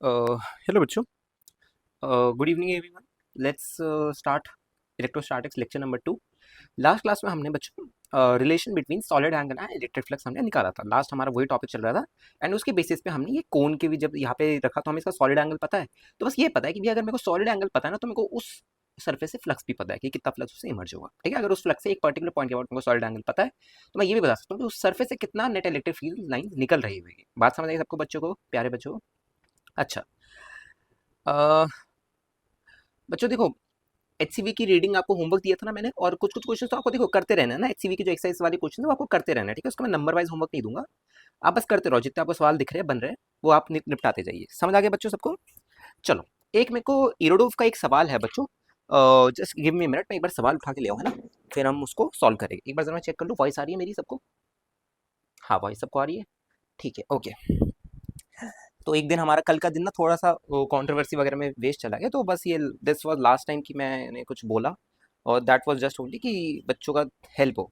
Hello बच्चों, good evening everyone. Let's start electrostatics lecture number 2। Last class में हमने बच्चों relation between solid angle and electric flux हमने निकाला था। लास्ट हमारा वही टॉपिक चल रहा था एंड उसके बेसिस पे हमने ये कोन के भी जब यहाँ पे रखा तो हमें इसका सॉलिड एंगल पता है। तो बस ये पता है कि भैया अगर मेरे को सॉलिड एंगल पता है ना तो मेरे को उस सरफेस से फ्लक्स भी पता है कि कितना फ्लक्स उससे इमर्ज होगा। ठीक है, अगर उस फ्लक्स से एक पर्टिकुलर पॉइंट के बाद मेरे को सॉलिड एंगल पता है तो मैं ये भी बता सकता हूँ कि उस सरफेस से कितना नेट इलेक्ट्रिक फील्ड लाइन निकल रही होगी। बात समझ आई सबको, बच्चों को, प्यारे बच्चों को? अच्छा, अ, बच्चों देखो, एचसीवी की रीडिंग आपको होमवर्क दिया था ना मैंने, और कुछ कुछ क्वेश्चन तो आपको देखो करते रहना है ना। एचसीवी की जो एक्सरसाइज वाली क्वेश्चन है वो आपको करते रहना है, ठीक है? उसका मैं नंबर वाइज होमवर्क नहीं दूंगा, आप बस करते रहो। जितने आपको सवाल दिख रहे हैं, बन रहे हैं, वो आप निपटाते जाइए। समझ आ गया बच्चों सबको? चलो, एक मेरे को इरोडोव का एक सवाल है बच्चों। जस्ट गिव मी मिनट, मैं एक बार सवाल उठा के ले आऊँ, है ना? फिर हम उसको सॉल्व करेंगे। एक बार जरा मैं चेक कर लूँ, वॉइस आ रही है मेरी सबको? हाँ, वॉइस सबको आ रही है, ठीक है, ओके। तो एक दिन हमारा कल का दिन ना थोड़ा सा कंट्रोवर्सी वगैरह में वेस्ट चला गया, तो बस ये दिस वाज लास्ट टाइम कि मैंने कुछ बोला, और दैट वाज जस्ट ओनली कि बच्चों का हेल्प हो।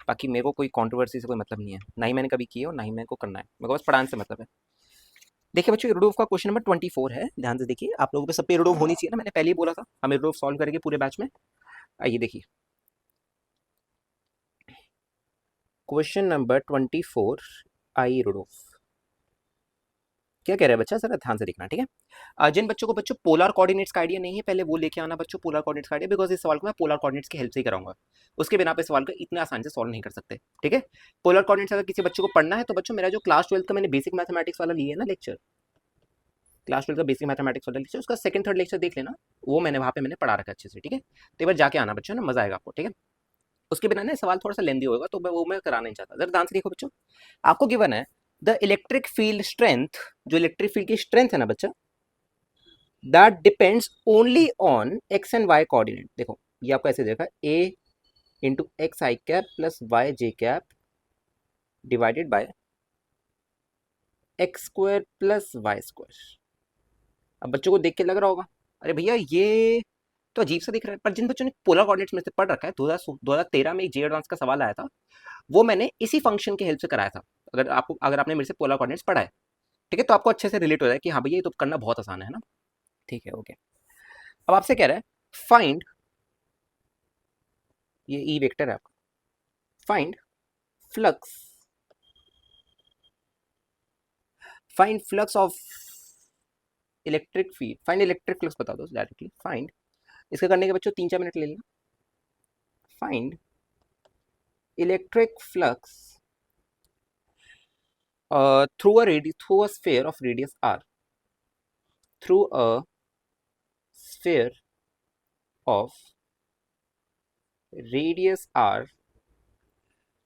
बाकी मेरे को कोई कंट्रोवर्सी से कोई मतलब नहीं है, ना ही मैंने कभी की है और ना ही मेरे को करना है। मेरे को बस पढ़ाने से मतलब है। देखिए बच्चों, इरोडोव का क्वेश्चन नंबर 24 है, ध्यान से देखिए। आप लोगों पे सब पे इरोडोव होनी चाहिए ना, मैंने पहले ही बोला था हम इरोडोव सॉल्व करेंगे पूरे बैच में। आइए देखिए, क्वेश्चन नंबर 24, आई इरोडोव। क्या कह रहा है बच्चा, जरा ध्यान से देखना, ठीक है? जिन बच्चों को बच्चों पोलर कोऑर्डिनेट्स का आइडिया नहीं है, पहले वो लेके आना बच्चों पोलर कोऑर्डिनेट्स का आइडिया, बिकॉज इस सवाल को मैं पोलर कोऑर्डिनेट्स की हेल्प से ही कराऊंगा। उसके बिना पे सवाल को इतने आसान से सॉल्व नहीं कर सकते, ठीक है? पोलर कोऑर्डिनेट्स अगर किसी बच्चों को पढ़ना है तो बच्चों, मेरा जो क्लास 12 का मैंने बेसिक मैथमेटिक्स वाला लिया है ना लेक्चर, क्लास 12 का बेसिक मैथमेटिक्स वाला लेक्चर, उसका सेकंड थर्ड लेक्चर देख लेना। वो मैंने वहाँ पे मैंने पढ़ा रखा अच्छे से, ठीक है? तो एक बार जाके आना बच्चों ना, मजा आएगा आपको, ठीक है? उसके बिना ना सवाल थोड़ा सा लेंदी होगा, तो वो मैं कराना नहीं चाहता। जरा ध्यान से देखो बच्चों, आपको गिवन है द इलेक्ट्रिक फील्ड स्ट्रेंथ, जो इलेक्ट्रिक फील्ड की स्ट्रेंथ है ना बच्चा, that depends only on X and Y coordinate. देखो, ये आपको ऐसे देखा, A into x I cap plus Y J cap divided by x square plus Y square. अब बच्चों को देख के लग रहा होगा, अरे भैया ये तो अजीब सा दिख रहा है, पर जिन बच्चों ने पोलर कोऑर्डिनेट्स में से पढ़ रखा है, 2013 में एक जे एडवांस का सवाल आया था, वो मैंने इसी फंक्शन की हेल्प से कराया था। अगर आपने मेरे से पोलर कोऑर्डिनेट्स पढ़ा है, ठीक है, तो आपको अच्छे से रिलेट हो जाए कि हाँ भैया ये तो करना बहुत आसान है ना। ठीक है, ओके। अब आपसे कह रहा है फाइंड, ये ई वेक्टर है आपका, find flux, find flux of electric field, find electric flux बता दो डायरेक्टली, फाइंड। इसका करने के बच्चों 3-4 मिनट ले लेना। Find electric flux through a sphere of radius R, through a sphere of radius R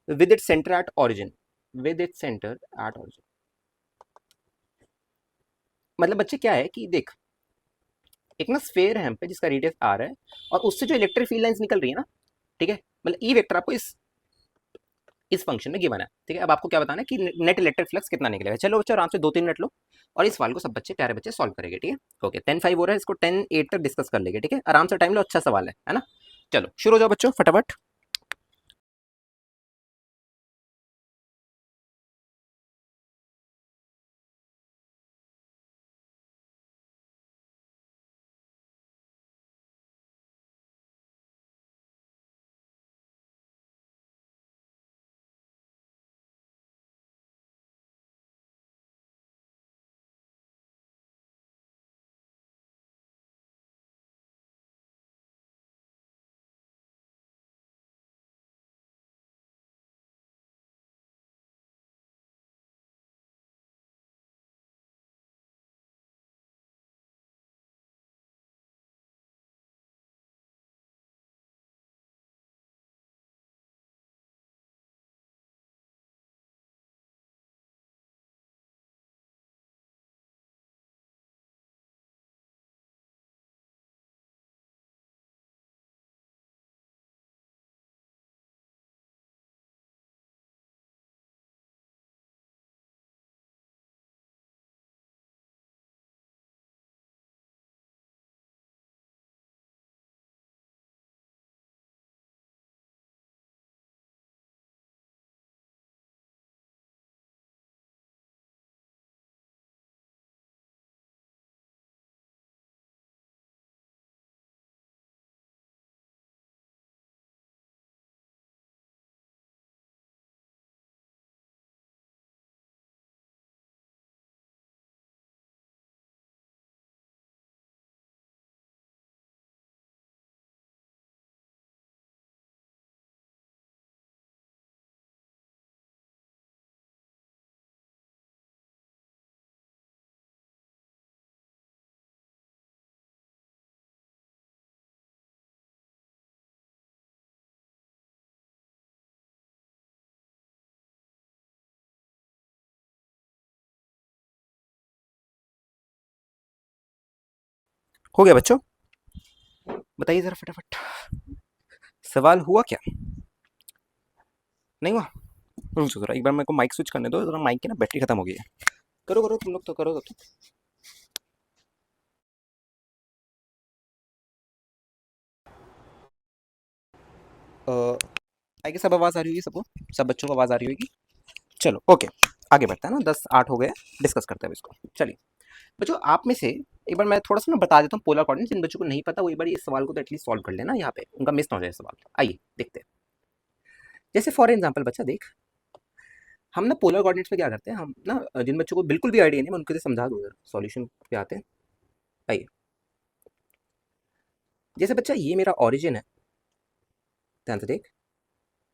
with it centre at origin, with it centre at origin. मतलब बच्चे क्या है कि देख, एक ना स्फेयर है हम पे जिसका रेडियस आर है, और उससे जो इलेक्ट्रिक फील्ड लाइंस निकल रही है ना, ठीक है, मतलब ई वेक्टर आपको इस फंक्शन में गिवन है, ठीक है? अब आपको क्या बताना है कि नेट इलेक्ट्रिक फ्लक्स कितना निकलेगा। चलो बच्चों, आराम से 2-3 मिनट लो, और इस सवाल को सब बच्चे, प्यारे बच्चे, सॉल्व करेंगे, ठीक है? ओके, 10-5 हो रहा है, इसको 10-8 तक डिस्कस कर लेंगे, ठीक है? आराम से टाइम लो, अच्छा सवाल है ना? चलो शुरू हो जाओ बच्चों, फटाफट। हो गया बच्चों, बताइए जरा फटाफट, सवाल हुआ क्या? नहीं हुआ? रुक जाओ जरा, एक बार मेरे को माइक स्विच करने दो जरा, माइक की ना बैटरी खत्म हो गई है। करो करो तुम लोग तो करो तो। आई कि सब आवाज़ आ रही होगी सबको, सब बच्चों को आवाज़ आ रही होगी। चलो ओके, आगे बढ़ते हैं ना, 10-8 हो गए, डिस्कस करते हैं अब इसको। चलिए बच्चों, आप में से एक बार मैं थोड़ा सा ना बता देता हूँ पोलर कोऑर्डिनेट, जिन बच्चों को नहीं पता वो एक बार इस सवाल को तो एटलीस्ट सॉल्व कर लेना, यहाँ पे उनका मिस ना हो जाए सवाल। आइए देखते हैं। जैसे फॉर एग्जाम्पल बच्चा देख, हम ना पोलर कोऑर्डिनेट्स में क्या करते हैं, हम ना जिन बच्चों को बिल्कुल भी आइडिया नहीं, मैं उनके लिए समझा दूँ, सॉल्यूशन पे आते हैं। आइए, जैसे बच्चा ये मेरा ऑरिजिन है, ध्यान से देख,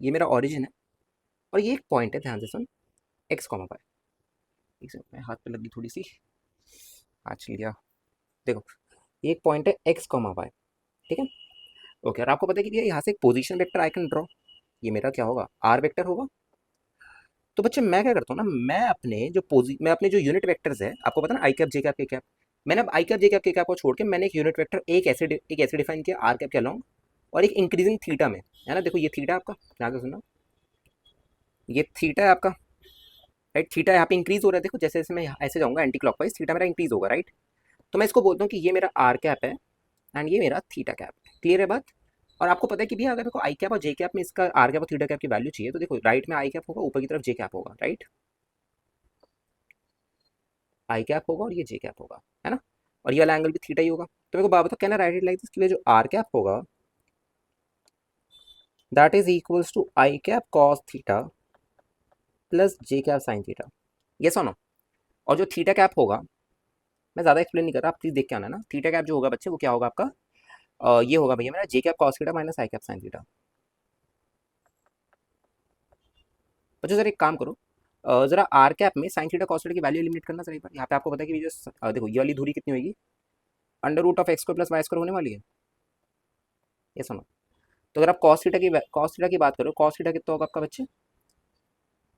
ये मेरा ऑरिजिन है और ये एक पॉइंट है, ध्यान से सुन, एक्स कॉमा पाई। एक सेकंड, मैं हाथ पे लगी थोड़ी सी, आज लिया। देखो, ये एक पॉइंट है एक्स कॉमा वाई, ठीक है। ओके, और आपको पता है कि भैया यहाँ से एक position vector I can draw, ये मेरा क्या होगा, आर वेक्टर होगा। तो बच्चे मैं क्या करता हूँ ना, मैं अपने जो यूनिट वेक्टर्स है, आपको पता है ना, आई कैप जे कैप के कैप, मैंने अब आई कैप जे कैप के कैप को छोड़ के मैंने एक यूनिट वेक्टर एक ऐसे डिफाइन किया आर कैप के अलॉन्ग, और एक इंक्रीजिंग थीटा में, है ना। देखो ये थीटा आपका, ध्यान से सुनना, ये थीटा है आपका, राइट। थीटा यहाँ पे इंक्रीज हो रहा है, देखो जैसे जैसे मैं ऐसे जाऊंगा एंटी क्लॉकवाइज, थीटा मेरा इंक्रीज होगा, राइट। तो मैं इसको बोलता हूँ कि ये मेरा आर कैप है एंड ये मेरा थीटा कैप है। क्लियर है बात? और आपको पता है कि भैया अगर देखो आई कैप और जे कैप में इसका आर कैप और थीटा कैप की वैल्यू चाहिए, तो देखो राइट में आई कैप होगा, ऊपर की तरफ जे कैप होगा, राइट। आई कैप होगा और ये जे कैप होगा, है ना। और ये वाला एंगल भी थीटा ही होगा। तो मेरे को बात बताओ, can I write it like this, कि जो आर कैप होगा that is equals to I cap cos theta plus J cap sine theta, ये सुनो। और जो थीटा कैप होगा, मैं ज़्यादा एक्सप्लेन नहीं कर रहा, आप प्लीज देख के आना ना, थीटा कैप जो होगा बच्चे वो क्या होगा आपका, ये होगा भैया मेरा जे कैप कॉस थीटा माइनस आई कैप साइन थीटा। बच्चों जरा एक काम करो, जरा आर कैप में साइन थीटा कॉस थीटा की वैल्यू एलिमिनेट करना, सर एक बार। यहाँ पे आपको पता है कि ये जो देखो ये वाली दूरी कितनी होगी, under root of x square plus Y square होने वाली है, ये सुनो। तो अगर आप कॉस थीटा की बात करो, कॉस थीटा कितना होगा आपका बच्चे,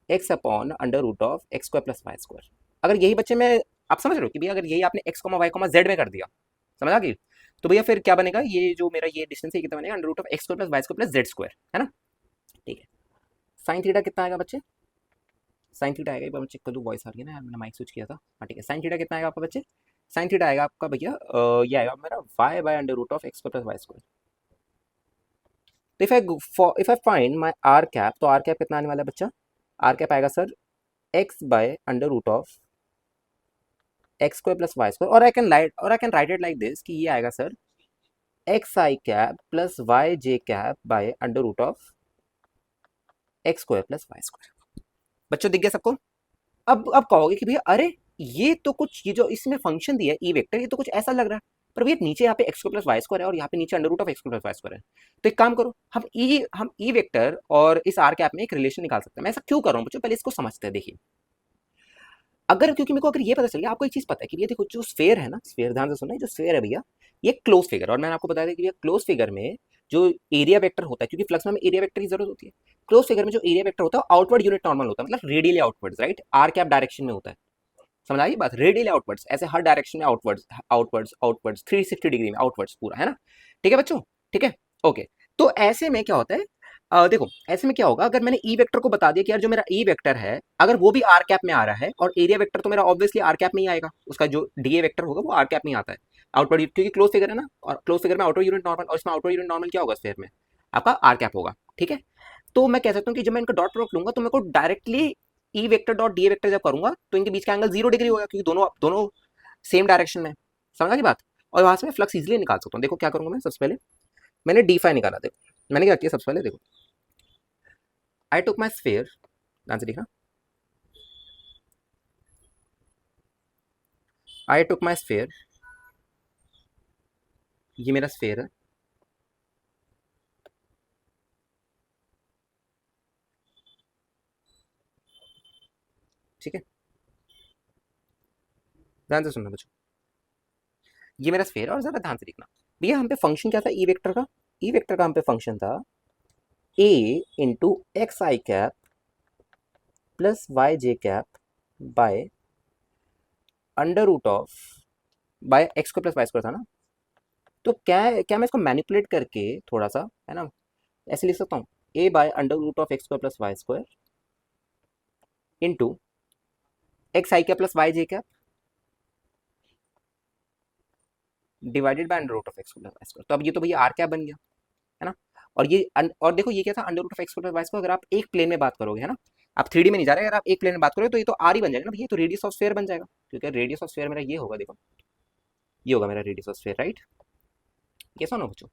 X upon under root of x square plus Y square. अगर यही बच्चे में, आप समझ रहे हो कि भैया अगर यही आपने X comma Y comma Z में कर दिया, समझ आ गई, तो भैया फिर क्या बनेगा, ये जो मेरा ये डिस्टेंस है कितना बनेगा, under root of x square plus Y square plus Z square, है ना। ठीक है, साइन थीटा कितना आएगा बच्चे, साइन थीटा आएगा, एक बार मैं चेक कर दूँ, वॉइस आ रही है ना यार, मैंने माइक स्विच किया था। हाँ ठीक है, साइन थीटा कितना आएगा आपका बच्चे, साइन थीटा आएगा आपका भैया, ये आएगा मेरा y by under root of x square plus Y square. तो if I find my r cap, तो आर कैप कितना आने वाला है बच्चा, आर कैप आएगा sir x by under root of x square plus Y square, और I can write it like this, कि ये आएगा sir x I cap plus Y J cap by under root of x square plus Y square. बच्चों दिख गया सबको? अब कहोगे कि भैया अरे, ये तो कुछ, ये जो इसमें फंक्शन दिया है ई वेक्टर, ये तो कुछ ऐसा लग रहा है, पर भैया नीचे यहाँ पे X square plus Y square है और यहाँ पे नीचे under root of x square plus Y square है। तो एक काम करो, हम ई वेक्टर और इस आर कैप में एक रिलेशन निकाल सकते हैं। मैं ऐसा क्यों कर रहा हूँ बच्चों, पहले इसको समझते हैं। देखिए, अगर क्योंकि मेरे को अगर ये पता चल गया, आपको एक चीज पता है कि भैया देखो जो स्फेयर है ना, स्फेयर ध्यान से सुनना, जो स्फेयर है भैया ये क्लोज फिगर, और मैंने आपको बताया था कि भैया क्लोज फिगर में जो एरिया वेक्टर होता है, क्योंकि फ्लक्स में हमें एरिया वेक्टर की जरूरत होती है, क्लोज फिगर में जो एरिया वेक्टर होता है आउटवर्ड यूनिट नॉर्मल होता है, मतलब radially outwards, right, R cap direction में होता है। समझ आई बात, रेडियली आउटवर्ड्स, ऐसे हर डायरेक्शन में आउटवर्ड्स आउटवर्ड्स आउटवर्ड्स 360 डिग्री में आउटवर्ड्स पूरा, है ना। ठीक है बच्चों, ठीक है, ओके। तो ऐसे में क्या होता है, देखो ऐसे में क्या होगा, अगर मैंने ई वेक्टर को बता दिया कि यार जो मेरा ई वेक्टर है अगर वो भी आर कैप में आ रहा है, और एरिया वेक्टर तो मेरा ऑब्वियसली आर कैप में ही आएगा, उसका जो डीए वेक्टर होगा वो आर कैप में ही आता है, आउटवर्ड, क्योंकि क्लोज फिगर है ना, और क्लोज फिगर में आउटवर्ड यूनिट नॉर्मल, और इसमें आउटवर्ड यूनिट नॉर्मल क्या होगा स्फीयर में, आपका आर कैप होगा। ठीक है, तो मैं कह सकता हूँ कि जब मैं इनका डॉट प्रोडक्ट लूंगा तो मेरे को directly E vector dot D vector जब करूंगा तो इनके बीच का एंगल 0 डिग्री होगा, क्योंकि दोनों दोनों सेम डायरेक्शन में। समझ गई बात? और वहां से मैं फ्लक्स इजिली निकाल सकता हूँ। देखो क्या करूंगा मैं, सबसे पहले मैंने डी फाई निकाला, देखो मैंने क्या किया, सबसे पहले देखो आई टुक माई स्फेयर, ध्यान से देखना, आई टुक माई स्फेयर, ये मेरा स्फेयर है, ठीक है, ध्यान से सुनना बच्चों, ये मेरा स्फेयर है, और जरा ध्यान से देखना भैया, हम पे फंक्शन क्या था ई वेक्टर का, ई वेक्टर का हम पे फंक्शन था a into x I cap plus Y J cap by under root of, by x square plus Y square था ना, तो क्या क्या मैं इसको मैनिपुलेट करके थोड़ा सा, है ना, ऐसे लिख सकता हूँ, a by under root of x square plus Y square into x i क्या प्लस वाई जे क्या divided by under root of x plus Y square. तो अब ये तो भैया आर क्या बन गया, है ना। और ये और देखो ये क्या था, under root of x plus Y square. अगर आप एक प्लेन में बात करोगे, है ना, आप 3D में नहीं जा रहे, अगर आप एक प्लेन में बात करोगे तो ये तो आर ही बन जाएगा ना भैया, तो रेडियस ऑफ स्फीयर बन जाएगा, क्योंकि रेडियस ऑफ स्फीयर मेरा ये होगा, देखो ये होगा मेरा रेडियस ऑफ स्फीयर, राइट। कैसा ना बच्चों,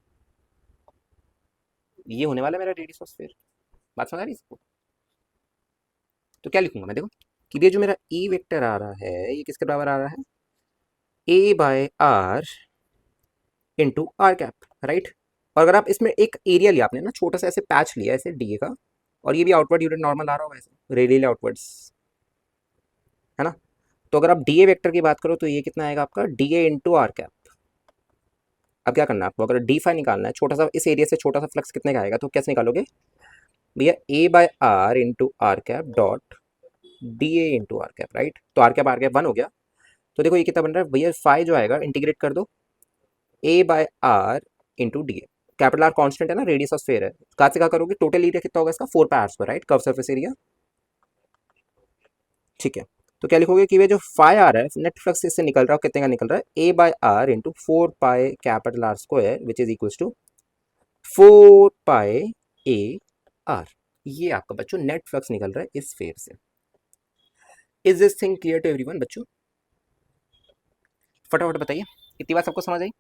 ये होने वाला है मेरा रेडियस ऑफ स्फीयर। बात समझ आ रही है इसको। तो क्या लिखूंगा मैं, देखो कि ये जो मेरा ई वेक्टर आ रहा है ये किसके बराबर आ रहा है, a by r into are cap, right. और अगर आप इसमें एक एरिया लिया आपने ना, छोटा सा ऐसे पैच लिया ऐसे डी का, और ये भी आउटवर्ड यूनिट नॉर्मल आ रहा होगा ऐसे रेडियली आउटवर्ड्स, है ना। तो अगर आप डी ए वेक्टर की बात करो तो ये कितना आएगा आपका, D A into are cap. अब क्या करना है आपको, अगर डी फाई निकालना है, छोटा सा इस एरिया से छोटा सा फ्लक्स कितने का आएगा, तो कैसे निकालोगे भैया, a by r into are cap dot d A into are cap, right. तो आर कैप वन हो गया। तो देखो ये कितना बन रहा है भैया, फाई जो आएगा इंटीग्रेट कर दो, a by r into D a. Capital r constant है ना, रेडियस ऑफ स्फीयर है, कहाँ से कहाँ करोगे, टोटल एरिया कितना होगा इसका, 4 pi r square, right, curve surface area, ठीक है। तो क्या लिखोगे कि ये जो फाई आ रहा है नेट फ्लक्स इससे निकल रहा है, कितने का निकल रहा है, a by r into 4 pi capital are square which is equal to 4 pi a r. ये आपका बच्चों नेट फ्लक्स निकल रहा है इस स्फीयर से। Is this thing clear to everyone बच्चों, फटाफट बताइए, इतनी बात सबको समझ आई,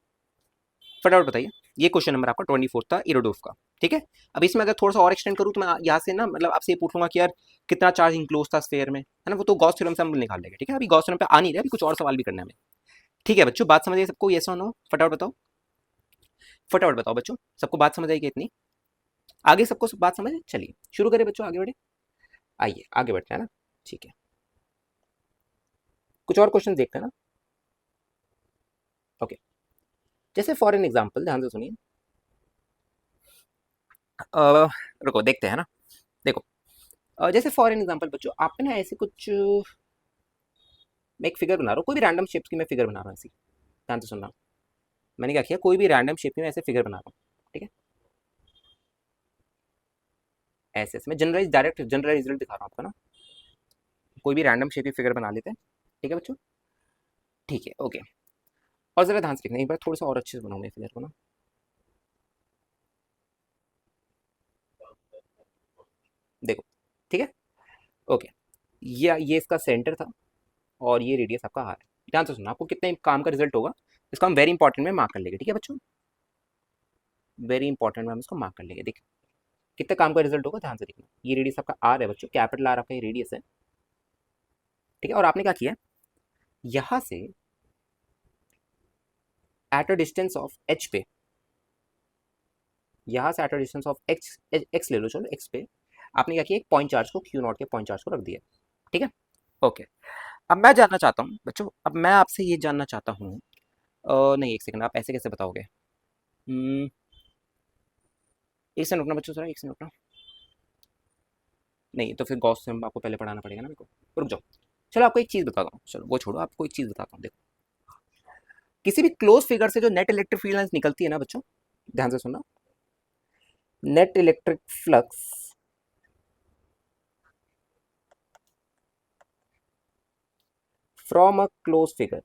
फटाफट बताइए। ये क्वेश्चन नंबर आपका 24 था इरोडोफ का, ठीक है। अब इसमें अगर थोड़ा सा और एक्सटेंड करूँ तो मैं यहाँ से ना, मतलब आपसे ये पूछूंगा कि यार कितना चार्ज इंक्लोज था स्फीयर में, है ना, वो तो गॉस थ्योरम से हम निकाल लेंगे, ठीक है। अभी गॉस थ्योरम पे आ नहीं रहा, अभी कुछ और सवाल भी करना है हमें, ठीक है बच्चों। बात समझ आई सबको, यस और नो, फटाफट बताओ, फटाफट बताओ बच्चों, सबको बात समझ आई कि इतनी, आगे सबको सब बात समझ है, चलिए शुरू करें बच्चों, आगे बढ़े, आइए आगे बढ़ते हैं ना, ठीक है। कुछ और क्वेश्चन देखते हैं ना, ओके। जैसे फॉर एन एग्जाम्पल ध्यान से सुनिए, रुको देखते हैं ना, देखो जैसे फॉर एन एग्जाम्पल बच्चों, आप ना ऐसे कुछ, मैं एक फिगर बना रहा हूँ, कोई भी रैंडम शेप की मैं फिगर बना रहा हूँ ऐसी, ध्यान से सुनना। मैंने क्या किया, कोई भी रैंडम शेप की मैं ऐसे फिगर बना रहा हूँ, ठीक है, ऐसे ऐसे मैं जनरलाइज, डायरेक्ट जनरल रिजल्ट दिखा रहा हूँ आपको ना। कोई भी रैंडम शेप की फिगर बना लेते हैं, ठीक है बच्चों, ठीक है, ओके। और जरा ध्यान से देखना, एक बार थोड़ा सा और अच्छे से बनाऊँ मैं फिगर को ना, देखो, ठीक है, ओके। ये इसका सेंटर था, और ये रेडियस आपका आर है। ध्यान से सुनना, आपको कितने काम का रिजल्ट होगा इसको हम वेरी इंपॉर्टेंट में मार्क कर लेंगे, ठीक है बच्चों, वेरी इंपॉर्टेंट में हम इसको मार्क कर लेंगे। देखिए कितने काम का रिजल्ट होगा, ध्यान से देखना। ये रेडियस आपका आर है बच्चों, कैपिटल आर आपका ये रेडियस है, ठीक है। और आपने क्या किया, यहाँ से at a distance of H पे, यहाँ से at a distance of x, x ले लो, चलो एक्स पे, आपने क्या किया, एक पॉइंट चार्ज को, क्यू नॉट के पॉइंट चार्ज को रख दिया, ठीक है, ओके। अब मैं जानना चाहता हूँ बच्चों, अब मैं आपसे ये जानना चाहता हूँ, नहीं एक सेकंड, आप ऐसे कैसे बताओगे, एक सेकंड रुकना बच्चों, जरा एक सेकंड रुकना, नहीं तो फिर गॉस से आपको पहले पढ़ाना पड़ेगा ना मेरे को, रुक जाओ। चलो आपको एक चीज़ बताता हूँ, चलो वो छोड़ो, आपको एक चीज़ बताता हूँ, देखो किसी भी क्लोज फिगर से जो नेट इलेक्ट्रिक फील्ड लाइंस निकलती है ना बच्चों, ध्यान से सुनना, net electric flux from a close figure,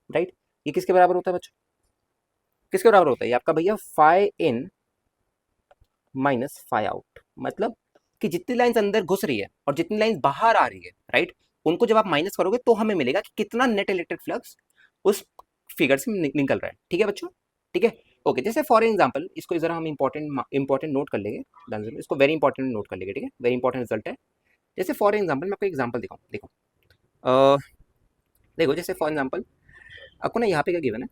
right, ये किसके बराबर होता है बच्चों, किसके बराबर होता है, ये आपका भैया फाई इन माइनस फाई आउट। मतलब कि जितनी लाइंस अंदर घुस रही है और जितनी लाइंस बाहर आ रही है, राइट, उनको जब आप माइनस करोगे तो हमें मिलेगा कि कितना नेट इलेक्ट्रिक फ्लक्स उस फिगर से निकल रहा है, ठीक है बच्चों, ठीक है, ओके। जैसे फॉर एग्जाम्पल इसको जरा हम इंपॉर्टेंट नोट कर लेंगे, इसको वेरी इंपॉर्टेंट नोट कर लेंगे, ठीक है, वेरी इंपॉर्टेंट रिजल्ट है। जैसे फॉर एग्जाम्पल मैं आपको एग्जाम्पल दिखाऊँ, देखो अ, देखो जैसे फॉर एग्जाम्पल आपको ना यहाँ पे क्या गिवन है,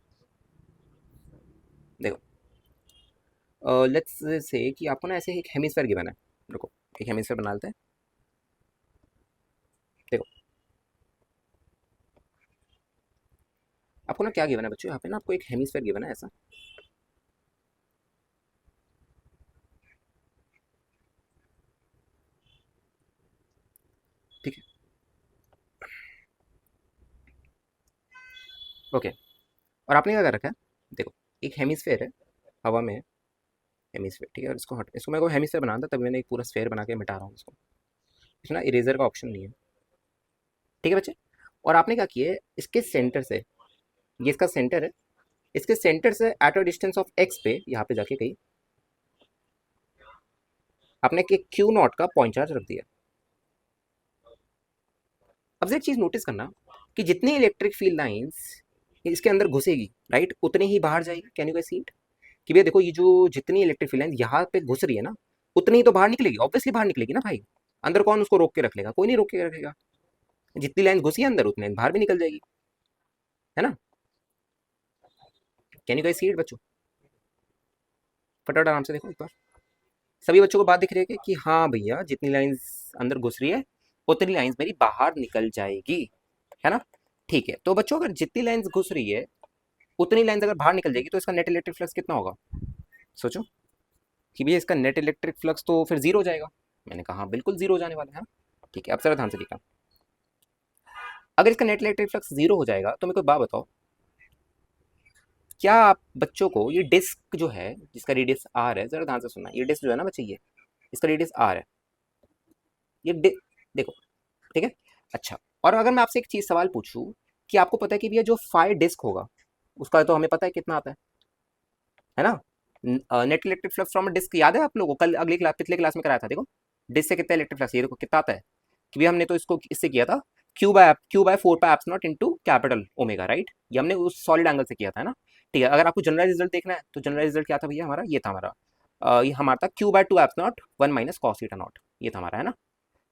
देखो लेट्स से कि आपको ना ऐसे एक हेमिस्फेयर गिवन है, देखो एक हेमिस्फेयर बना लेते हैं, देखो आपको ना क्या गिवन है बच्चों, यहाँ पे ना आपको एक हेमिस्फेयर गिवन है ऐसा, ठीक है, ओके। और आपने क्या कर रखा है, देखो एक हेमिस्फेयर है, हवा में है हेमिस्फेयर, ठीक है। और इसको मेरे को हेमिस्फेयर बनाना था, तभी मैंने एक पूरा स्फेयर बना के मिटा रहा हूँ इसको। इसमें ना इरेजर का ऑप्शन नहीं है, ठीक है बच्चे। और आपने क्या किया है, इसके सेंटर से, ये इसका सेंटर है, इसके सेंटर से at a distance of x पे, यहाँ पे जाके कहीं आपने क्यू नॉट का पॉइंट चार्ज रख दिया। अब से एक चीज नोटिस करना कि जितनी इलेक्ट्रिक फील्ड लाइंस इसके अंदर घुसेगी, राइट, उतनी ही बाहर जाएगी। Can you guys see it, कि भैया देखो ये जो जितनी इलेक्ट्रिक फील्ड लाइन यहाँ पे घुस रही है ना, उतनी ही तो बाहर निकलेगी, ऑब्वियसली बाहर निकलेगी ना भाई। अंदर कौन उसको रोक के रख लेगा, कोई नहीं रोक के रखेगा। जितनी लाइन घुसी है अंदर, उतनी बाहर भी निकल जाएगी, है ना। Can you guys see it बच्चों, फटाफट आराम से देखो एक बार। सभी बच्चों को बात दिख रही है कि हाँ भैया जितनी लाइंस अंदर घुस रही है उतनी लाइंस मेरी बाहर निकल जाएगी, है ना। ठीक है, तो बच्चों अगर जितनी लाइंस घुस रही है उतनी लाइंस अगर बाहर निकल जाएगी तो इसका नेट इलेक्ट्रिक फ्लक्स कितना होगा। सोचो कि भैया इसका नेट इलेक्ट्रिक फ्लक्स तो फिर जीरो हो जाएगा। मैंने कहा हाँ, बिल्कुल जीरो हो जाने वाला है। ठीक है, अब जरा ध्यान से देखना, अगर इसका नेट इलेक्ट्रिक फ्लक्स जीरो हो जाएगा तो मेरे को एक बात बताओ, क्या आप बच्चों को ये डिस्क जो है जिसका रेडियस आर है, जरा ध्यान से सुनना, ये डिस्क जो है ना बच्चे, ये इसका रेडियस आर है, ये देखो, ठीक है। अच्छा, और अगर मैं आपसे एक चीज सवाल पूछूं कि आपको पता है कि भैया जो फाइव डिस्क होगा उसका तो हमें पता है कितना आता है ना। Net electric flux from disc याद है आप लोगों को, कल अगली क्लास पिछले क्लास में कराया था। देखो डिस्क से कितना इलेक्ट्रिक फ्लक्स, ये देखो कितना आता है, कि भैया हमने तो इसको इससे किया था Q by four pi epsilon naught into capital omega, right. ये हमने उस सॉलिड एंगल से किया था, है ना। ठीक है, अगर आपको जनरल रिजल्ट देखना है तो जनरल रिजल्ट क्या था भैया हमारा, ये था हमारा, ये हमारा था Q by two epsilon naught one minus cos theta not, ये था हमारा, है ना।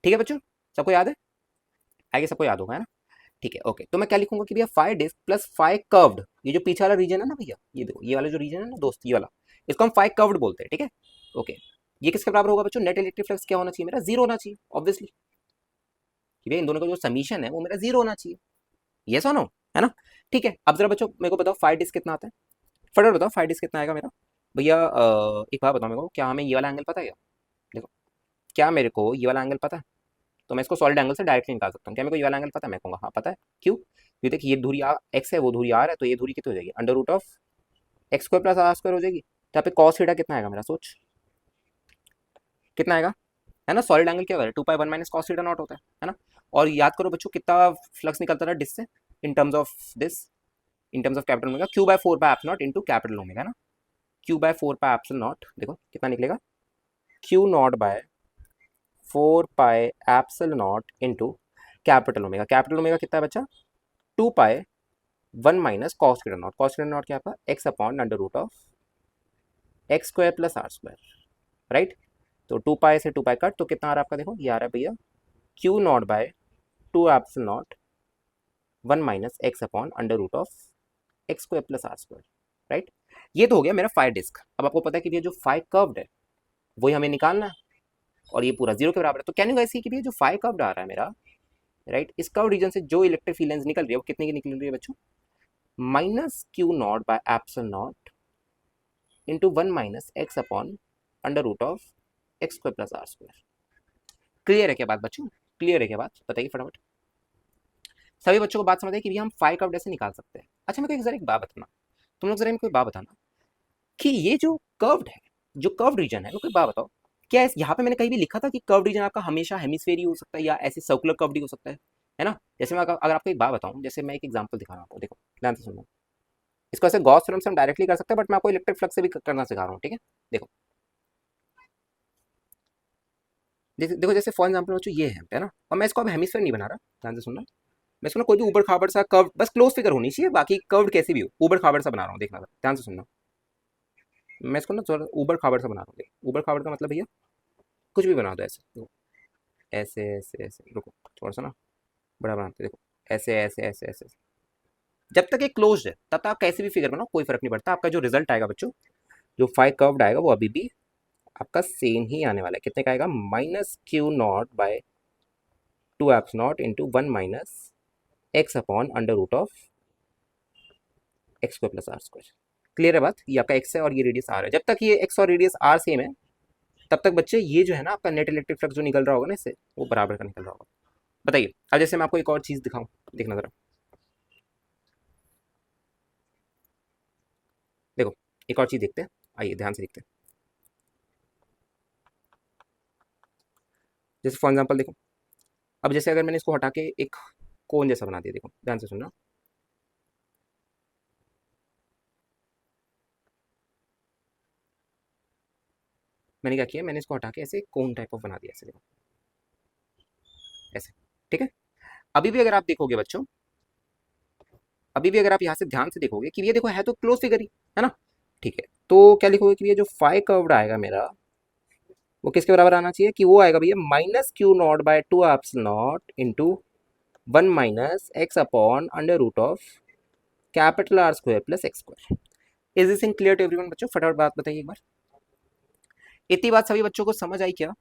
ठीक है बच्चों, सबको याद है, आगे सबको याद होगा, है ना। ठीक है, ओके। तो मैं क्या लिखूंगा कि भैया phi disc plus phi curved, ये जो पीछे वाला रीजन है ना भैया, ये देखो ये वाला जो रीजन है ना दोस्त, ये वाला, इसको हम फाइव कर्व्ड बोलते हैं, ठीक है। ओके, ये किसके बराबर होगा बच्चों, नेट इलेक्ट्रिक फ्लक्स क्या होना चाहिए मेरा, जीरो होना चाहिए ऑब्वियसली, कि भैया इन दोनों का जो समीशन है वो मेरा जीरो होना चाहिए, ये सुनो, है ना। ठीक है, अब जरा बच्चों मेरे को बताओ फाइव डिस्क कितना आता है, फटाफट बताओ फाइव डिस्क कितना आएगा मेरा भैया। एक बात बताओ मेरे को, क्या हमें ये वाला एंगल पता है क्या, देखो क्या मेरे को ये वाला एंगल पता है, तो मैं इसको सॉलिड एंगल से डायरेक्टली निकाल सकता हूँ। क्या मेरे को ये वाला एंगल पता है, मैं कहूँगा हाँ पता है। क्यों, ये देखिए ये दूरी एक्स है, वो दूरी आर है, तो ये दूरी कितनी हो जाएगी, under root of x square plus are square हो जाएगी। तो यहाँ पे कॉस थीटा कितना आएगा मेरा, सोच कितना आएगा, है ना। सॉलिड एंगल क्या होता है, two pi one minus cos theta naught होता है ना। और याद करो बच्चों कितना फ्लक्स निकलता था डिस से, in terms of this, in terms of capital omega, Q by four by epsilon naught into capital omega, है ना। Q by four by epsilon naught, देखो कितना निकलेगा, Q naught by four pi epsilon naught into capital omega, capital omega कितना है बच्चा, two pi one minus cos theta naught, cos theta naught क्या आपका X upon under root of x square plus are square, right. तो to पाई से to pi cut, तो कितना आ रहा है आपका, देखो ये आ रहा है भैया Q naught by two epsilon naught one minus X upon under root of x square plus are square, right. ये तो हो गया मेरा फाइव डिस्क। अब आपको पता है कि ये जो फाइव कर्व्ड है वही हमें निकालना है, और ये पूरा जीरो के बराबर है। तो कैन यू गाइस सी कि जो फाइव कर्व्ड आ रहा है मेरा, राइट, इस कर्व रीजन से जो इलेक्ट्रिक फील्ड लाइंस निकल रही है वो कितने की निकल रही है बच्चों, minus Q naught by epsilon naught into one minus X upon under root of x square plus are square. Clear है क्या बात बच्चों, क्लियर है क्या बात, बताइए फटाफट। सभी बच्चों को बात समझ आई कि हम फाइव कर्व ऐसे निकाल सकते हैं। अच्छा मेरे को एक जरा एक बात बताना, तुम लोग जरा मेरे को एक बात बताना कि ये जो कर्व्ड है, जो कर्व रीजन है, वो कोई बात बताओ, क्या यहाँ पे मैंने कहीं भी लिखा था कि कर्व रीजन आपका हमेशा हेमिस्फेयर ही हो सकता है या ऐसे सर्कुलर कर्व ही हो सकता है ना। जैसे मैं अगर आपको एक बात बताऊं, जैसे मैं एक एग्जांपल दिखा रहा हूं आपको, देखो ध्यान से सुनो, इसको ऐसे गॉस थ्योरम से हम डायरेक्टली कर सकते हैं, बट मैं आपको इलेक्ट्रिक फ्लक्स से भी करना सिखा रहा हूँ, ठीक है। देखो देखो जैसे फॉर एग्जाम्पल बच्चों ये है ना, और मैं इसको अब हेमिस्फेयर नहीं बना रहा, ध्यान से सुनना। मैं इसको ना कोई भी ऊबड़ खाबड़ सा कर्व, बस क्लोज फिगर होनी चाहिए, बाकी कर्व कैसे भी हो ऊबड़ खाबड़ सा बना रहा हूँ, देखना ध्यान से सुनना। मैं इसको ना थोड़ा ऊबड़ खाबड़ सा बना रहा हूँ, ऊबड़ खाबड़ का मतलब भैया कुछ भी बना दो ऐसे, देखो ऐसे ऐसे ऐसे, रुको थोड़ा सा ना बड़ा बनाते, देखो ऐसे ऐसे ऐसे ऐसे। जब तक ये क्लोज है तब तक आप कैसे भी फिगर बनाओ कोई फर्क नहीं पड़ता, आपका जो रिजल्ट आएगा बच्चों, जो फाइव कर्व्ड आएगा वो अभी भी आपका सेम ही आने वाला है। कितने का आएगा, minus Q naught by two eps naught into one minus X upon under root of x square plus are square. Clear है बात, ये आपका एक्स है और ये रेडियस आर है। जब तक ये एक्स और रेडियस आर सेम है तब तक बच्चे ये जो है ना आपका नेट इलेक्ट्रिक फ्लक्स जो निकल रहा होगा ना इससे, वो बराबर का निकल रहा होगा। बताइए अब जैसे मैं आपको एक और चीज़ दिखाऊं, देखना जरा, एक और चीज़ देखते हैं, आइए ध्यान से देखते हैं। जैसे फॉर एग्जाम्पल देखो, अब जैसे अगर मैंने इसको हटा के एक कोन जैसा बना दिया, देखो ध्यान से सुनना। मैंने क्या किया, मैंने इसको हटा के ऐसे कोन टाइप ऑफ बना दिया, ऐसे देखो, ऐसे। ठीक है, अभी भी अगर आप देखोगे बच्चों, अभी भी अगर आप यहाँ से ध्यान से देखोगे कि ये देखो है तो क्लोज फिगर ही, है ना। ठीक है, तो क्या लिखोगे कि ये जो फाई कर्व्ड आएगा मेरा, वो किसके बराबर आना चाहिए, कि वो आएगा भैया minus Q naught by two eps naught into one minus X upon under root of capital are square plus X square. Is this in clear to everyone बच्चों? फटाफट बात बताइए एक बार, इतनी बात सभी बच्चों को समझ आई क्या?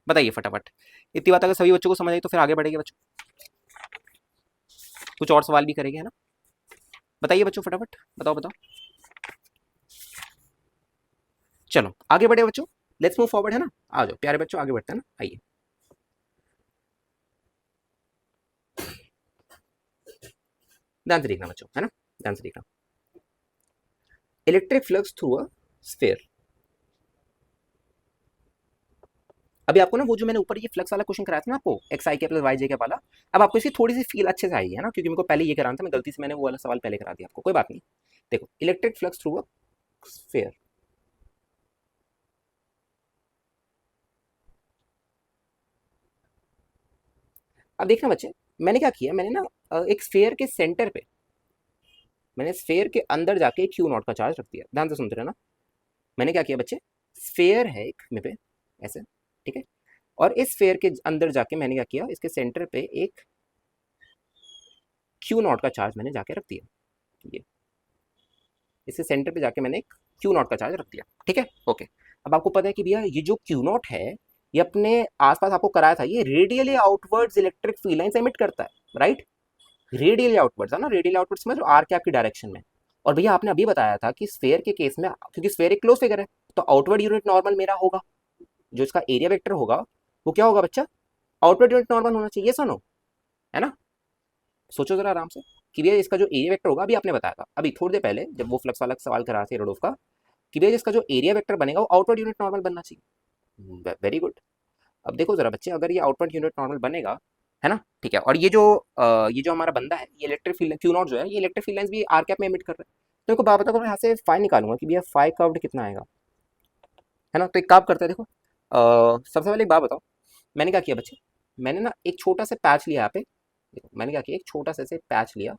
बताइए फटाफट, इतनी बात अगर सभी बच्चों को समझ आई तो फिर आगे बढ़ेंगे बच्चों, कुछ और सवाल भी करेंगे, है ना। बताइए बच्चों फटाफट, बताओ बताओ। चलो आगे बढ़े बच्चों, लेट्स मूव फॉरवर्ड, है ना। आ जाओ प्यारे बच्चों, आगे बढ़ते हैं ना, आइए। ध्यान से देखना बच्चों, है ना, ध्यान से देखना। Electric flux through a sphere. अभी आपको ना वो जो मैंने ऊपर ये फ्लक्स वाला क्वेश्चन कराया था ना आपको, एक्स आई के प्लस वाई जे के वाला, अब आपको इसकी थोड़ी सी फील अच्छे से आई है ना, क्योंकि मेरे को पहले ये कराना था, मैं गलती से मैंने वो वाला सवाल पहले करा दिया आपको, कोई बात नहीं। देखो, electric flux through a sphere. अब देखना बच्चे, मैंने क्या किया, मैंने ना एक स्फीयर के सेंटर पे, मैंने स्फीयर के अंदर जाके क्यू नॉट का चार्ज रख दिया, ध्यान से सुनते रहना। मैंने क्या किया बच्चे, स्फीयर है एक में पे, ऐसे, ठीक है, और इस स्फीयर के अंदर जाके मैंने क्या किया, इसके सेंटर पे एक क्यू नॉट का चार्ज मैंने जाके रख दिया, ये इसके सेंटर पे जाके मैंने एक क्यू नॉट का चार्ज रख दिया, ठीक है, ओके। अब आपको पता है कि भैया ये जो क्यू नॉट है, ये अपने आसपास आपको कराया था, ये radially outwards electric field lines emit करता है, राइट। रेडियली आउटवर्ड्स है ना, रेडियली आउटवर्ड्स में जो आर कैप की डायरेक्शन में। और भैया आपने अभी बताया था कि स्फेयर के केस में, क्योंकि स्फेयर एक क्लोज फिगर है, तो आउटवर्ड यूनिट नॉर्मल मेरा होगा, जो इसका एरिया वेक्टर होगा वो क्या होगा बच्चा, आउटवर्ड यूनिट नॉर्मल होना चाहिए, सुनो, है ना। सोचो जरा आराम से कि भैया इसका जो एरिया वेक्टर होगा, अभी आपने बताया था अभी थोड़ी देर पहले जब वो फ्लक्स वाला सवाल करा थे रोडोफ का, कि भैया इसका जो एरिया वेक्टर बनेगा वो आउटवर्ड यूनिट नॉर्मल बनना चाहिए, वेरी गुड। अब देखो जरा बच्चे, अगर ये आउटवर्ड यूनिट नॉर्मल बनेगा, है ना, ठीक है, और ये जो हमारा बंदा है, ये इलेक्ट्रिक फील्ड क्यू नॉट जो है, ये इलेक्ट्रिक फील्ड लाइंस भी आर कैप में एमिट कर रहे हैं, तो इनको बात बताओ, मैं यहाँ से फाई निकालूंगा कि भैया फाई कर्व्ड कितना आएगा, है ना। तो एक काम करते हैं, देखो सबसे पहले एक बात बताओ, मैंने क्या किया बच्चे, मैंने ना एक छोटा सा पैच लिया यहाँ पे, देखो मैंने क्या किया, एक छोटा सा ऐसे पैच लिया,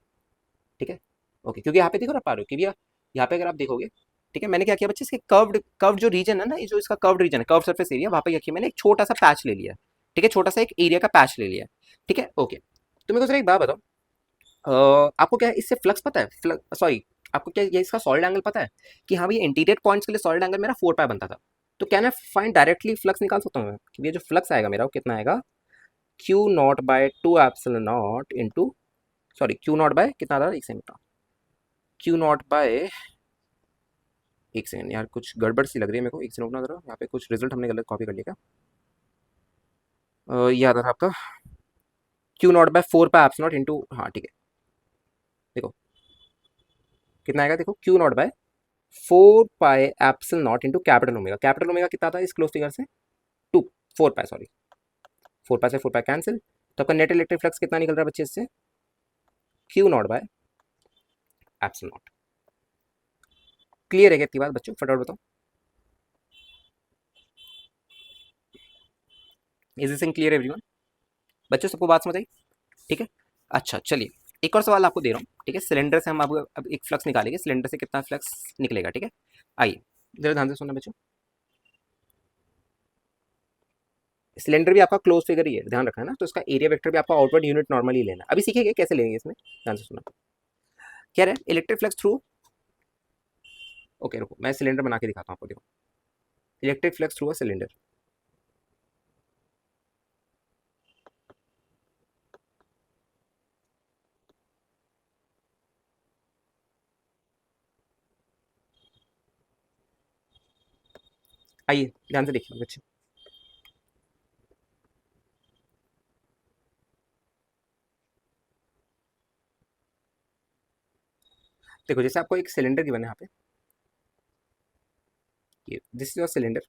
ठीक है, ओके, क्योंकि यहाँ पे देखो ना पा रहे हो कि भैया यहाँ पे अगर आप देखोगे, ठीक है, मैंने क्या किया बच्चे, इसके कर्व्ड कर्व जो रीजन है ना, ये जो इसका कर्व्ड रीजन है, कर्व सरफेस एरिया, वहाँ पे क्या किया मैंने, एक छोटा सा पैच ले लिया, ठीक है, छोटा सा एक एरिया का पैच ले लिया, ठीक है, ओके। तो मेरे को जरा एक बात बताओ, आपको क्या है इससे फ्लक्स पता है, सॉरी, आपको क्या ये इसका सॉलिड एंगल पता है, कि हाँ भैया इंटीरियर पॉइंट्स के लिए सॉलिड एंगल मेरा 4 पाई बनता था, तो क्या मैं फाइन डायरेक्टली फ्लक्स निकाल सकता हूँ मैं, कि ये जो फ्लक्स आएगा मेरा वो कितना आएगा, Q naught by two epsilon naught into, sorry Q naught by कितना था, एक सेकंड, क्यू नॉट बाय, एक सेकंड यार, कुछ गड़बड़ सी लग रही है मेरे को, एक सेकंड रुकना जरा, यहाँ पे कुछ रिजल्ट हमने गलत कॉपी कर लिया क्या, ये आता था आपका Q naught by four pi epsilon naught into, हाँ ठीक है, देखो कितना आएगा, देखो Q naught by four pi epsil naught into capital omega कितना था इस क्लोज फिगर से, two, four pi, sorry, four pi से फोर पाई कैंसिल, तो आपका नेट इलेक्ट्रिक फ्लक्स कितना निकल रहा है बच्चे इससे, Q naught by epsil naught. Clear है क्या इतनी बात बच्चों, फटाफट बताओ, is this in clear everyone? बच्चों सबको बात समझ आई, ठीक है। अच्छा चलिए, एक और सवाल आपको दे रहा हूँ, ठीक है, सिलेंडर से हम आपको अब एक फ्लक्स निकालेंगे, सिलेंडर से कितना फ्लक्स निकलेगा, ठीक है। आइए जरा ध्यान से सुनना बच्चों, सिलेंडर भी आपका क्लोज फिगर ही है, ध्यान रखना है ना, तो इसका एरिया वेक्टर भी आपका आउटवर्ड यूनिट नॉर्मली लेना, अभी सीखेंगे कैसे लेंगे इसमें, ध्यान से सुनना। क्या है इलेक्ट्रिक फ्लक्स थ्रू, ओके रुको मैं सिलेंडर बना के दिखाता हूँ आपको, देखो electric flux through a cylinder, आइए ध्यान से देखिए बच्चे, देखो जैसे आपको एक सिलेंडर गिवन है यहाँ पे, ये दिस इज योर सिलेंडर,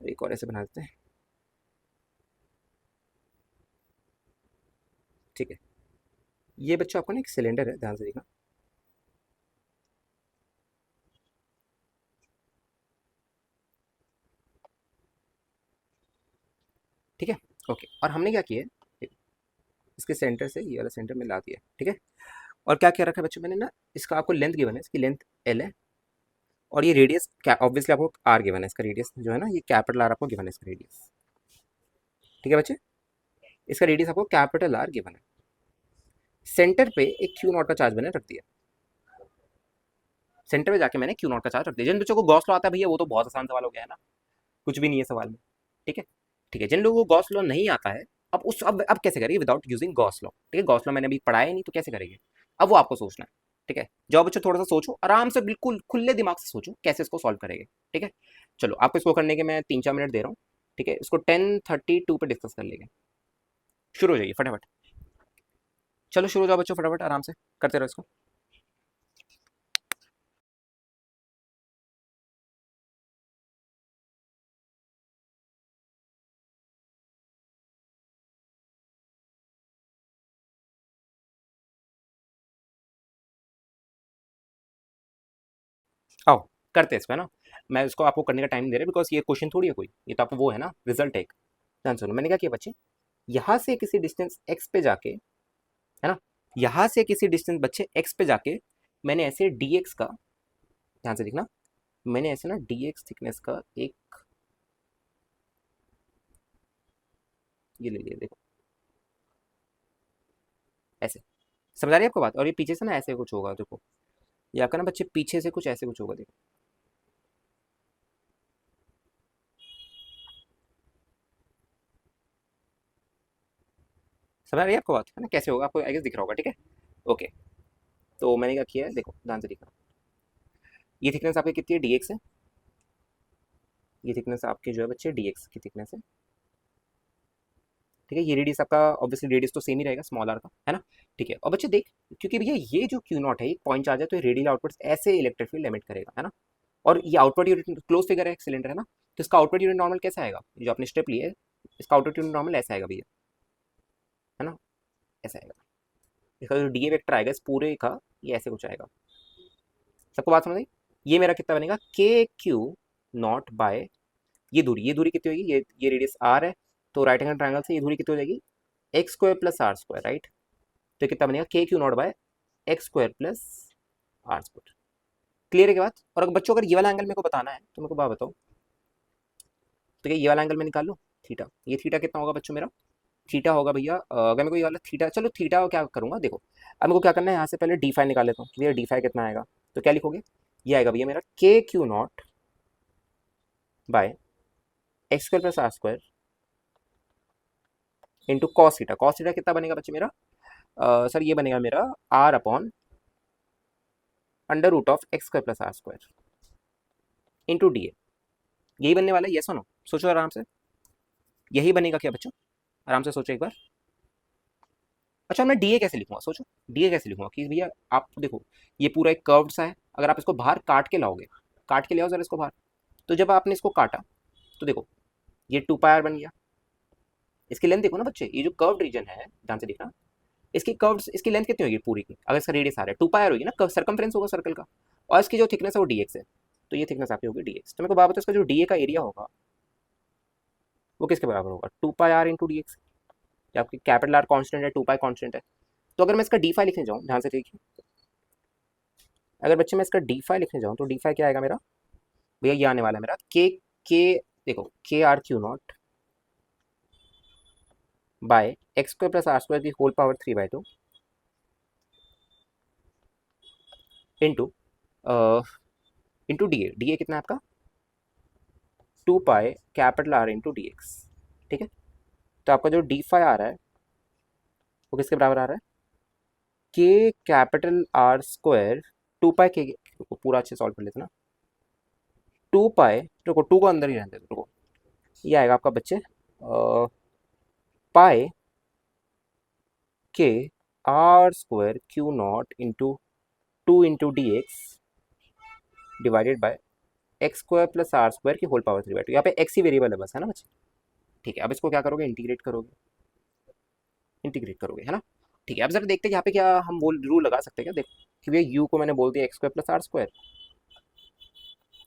एक और ऐसे बना देते हैं, ठीक है। ये बच्चों आपको ना एक सिलेंडर है, ध्यान से देखना, ठीक है। ओके, और हमने क्या किया है, इसके सेंटर से ये वाला सेंटर में ला दिया, ठीक है। और क्या क्या रखा है बच्चों, मैंने ना इसका आपको लेंथ गिवन है, इसकी लेंथ एल है, और ये रेडियस क्या ऑब्वियसली आपको आर गिवन है, इसका रेडियस जो है ना ये कैपिटल आर आपको गिवन है, इसका रेडियस, ठीक है बच्चे। इसका रेडियस आपको कैपिटल आर गिवन है। सेंटर पे एक क्यू नॉट का चार्ज मैंने रख दिया, सेंटर पे जाके मैंने क्यू नॉट का चार्ज रख दिया। जिन बच्चों को गॉस लॉ आता है भैया वो तो बहुत आसान सवाल हो गया है ना, कुछ भी नहीं है सवाल में, ठीक है। ठीक है, जिन लोगों को गॉस लॉ नहीं आता है, अब कैसे करेंगे विदाउट यूजिंग गॉस लॉ, ठीक है। गॉस लॉ मैंने अभी पढ़ाया ही नहीं तो कैसे करेंगे, अब वो आपको सोचना है, ठीक है। जाओ बच्चों थोड़ा सा सोचो, आराम से बिल्कुल खुले दिमाग से सोचो कैसे इसको सॉल्व करेंगे, ठीक है। चलो आपको इसको करने के मैं 3-4 मिनट दे रहा हूँ, ठीक है। इसको 10:32 पे डिस्कस कर लेंगे, शुरू हो जाइए फटाफट। चलो शुरू हो जाओ बच्चों, फटाफट आराम से करते रहो इसको। आओ करते हैं इसको, है ना। मैं इसको आपको करने का टाइम दे रहा है बिकॉज ये क्वेश्चन थोड़ी है कोई, ये तो आपको वो है ना रिजल्ट एक। ध्यान सुनो, मैंने क्या किया बच्चे, यहाँ से किसी डिस्टेंस x पे जाके, है ना, यहाँ से किसी डिस्टेंस बच्चे x पे जाके मैंने ऐसे dx का, ध्यान से देखना, मैंने ऐसे ना dx थिकनेस का एक ये ले लिया, देखो ऐसे, समझ आ रही है आपको बात। और ये पीछे से ना ऐसे कुछ होगा, देखो ये आपका ना बच्चे पीछे से कुछ ऐसे कुछ होगा, देखो समझ आ रही है आपको बात, है ना, कैसे होगा आपको आई गेस दिख रहा होगा, ठीक है। ओके, तो मैंने क्या किया है, देखो ध्यान से देखना, ये थिकनेस आपकी कितनी है, dx है, ये थिकनेस आपकी जो है बच्चे dx की थिकनेस है, ठीक है। ये रेडियस आपका ऑब्वियसली रेडियस तो सेम ही रहेगा स्मॉल आर का, है ना, ठीक है। और बच्चे देख, क्योंकि भैया ये जो क्यू नॉट है एक पॉइंट चार्ज है, तो ये रेडियल आउटपुट ऐसे इलेक्ट्रिक फील्ड एमिट करेगा, है ना। और ये आउटपुट यूनिट क्लोज फिगर है, एक सिलेंडर है ना, तो इसका आउटपुट यूनिट नॉर्मल कैसा आएगा, जो आपने स्टेप लिया है इसका आउटपुट यूनिट नॉर्मल ऐसा आएगा भैया, है ना, ऐसा आएगा। इसका जो डी वेक्टर आएगा इस पूरे का, ये ऐसे कुछ आएगा, सबको बात समझ आई। ये मेरा कितना बनेगा, के क्यू नॉट बाय, ये दूरी कितनी होगी, ये रेडियस आर है, तो राइट हैंड ट्रायंगल से ये दूरी कितनी हो जाएगी, X square plus are square, right. तो कितना बनेगा, K Q naught by x square plus are square. Clear है क्या बात। और अगर बच्चों अगर ये वाला एंगल मेरे को बताना है तो मेरे को बात बताओ, तो क्या ये वाला एंगल मैं निकाल लूँ, थीटा, ये थीटा कितना होगा बच्चों मेरा, थीटा होगा भैया, अगर मेरे को ये वाला थीटा, चलो थीटा क्या करूँगा देखो, अब मेरे को क्या करना है, यहाँ से पहले डी फाई निकाल लेता हूँ, भैया डी फाई कितना आएगा, तो क्या लिखोगे, ये आएगा भैया मेरा K Q naught by x square plus are square into cos theta कितना बनेगा बच्चे मेरा, सर ये बनेगा मेरा R upon under root of x square plus are square into D A, यही बनने वाला है, ये सुनो सोचो आराम से, यही बनेगा क्या बच्चों, आराम से सोचो एक बार। अच्छा मैं डी ए कैसे लिखूंगा, सोचो डी ए कैसे लिखूंगा, कि भैया आप देखो ये पूरा एक कर्व्ड सा है, अगर आप इसको बाहर काट के लाओगे, काट के ले आओ जरा इसको बाहर, तो जब आपने इसको काटा तो देखो ये 2πr बन गया, इसकी लेंथ देखो ना बच्चे, ये जो कर्व्ड रीजन है ध्यान से देखना, इसकी कर्व्ड इसकी लेंथ कितनी होगी पूरी की, अगर इसका रेडियस आ रहा है 2πr होगी ना, सर्कमफ्रेंस होगा सर्कल का, और इसकी जो थिकनेस है वो dx है, तो ये थिकनेस आपकी होगी dx। तो मेरे को बात बताओ इसका जो डी ए का एरिया होगा वो किसके बराबर होगा, 2πr इंटू डी एक्स, आपकी कैपिटल आर कॉन्स्टेंट है, 2π कॉन्स्टेंट है। तो अगर मैं इसका डी फाई लिखने जाऊँ, ध्यान से देखिए, अगर बच्चे मैं इसका डी फाई लिखने जाऊँ तो डी फाई क्या आएगा मेरा, भैया ये आने वाला है मेरा के देखो के r q naught by x square plus are square की whole power 3/2 into into D a कितना है आपका 2π capital r into D x, ठीक है। तो आपका जो डी फाई आ रहा है वो किसके बराबर आ रहा है, के कैपिटल आर स्क्वायर 2π के, पूरा अच्छे सॉल्व कर लेते ना, 2π, देखो टू को अंदर ही रहने दो, देखो ये आएगा आपका बच्चे पाई के are square Q naught into 2 into D X divided by x square plus are square की होल पावर 3/2। यहाँ पे एक्स ही वेरिएबल है बस, है ना बच्चे। ठीक है, अब इसको क्या करोगे, इंटीग्रेट करोगे, इंटीग्रेट करोगे, है ना। ठीक है, अब जरा देखते हैं यहाँ पे क्या हम वो रूल लगा सकते हैं क्या। देखो कि भैया यू को मैंने बोल दिया x square plus are square,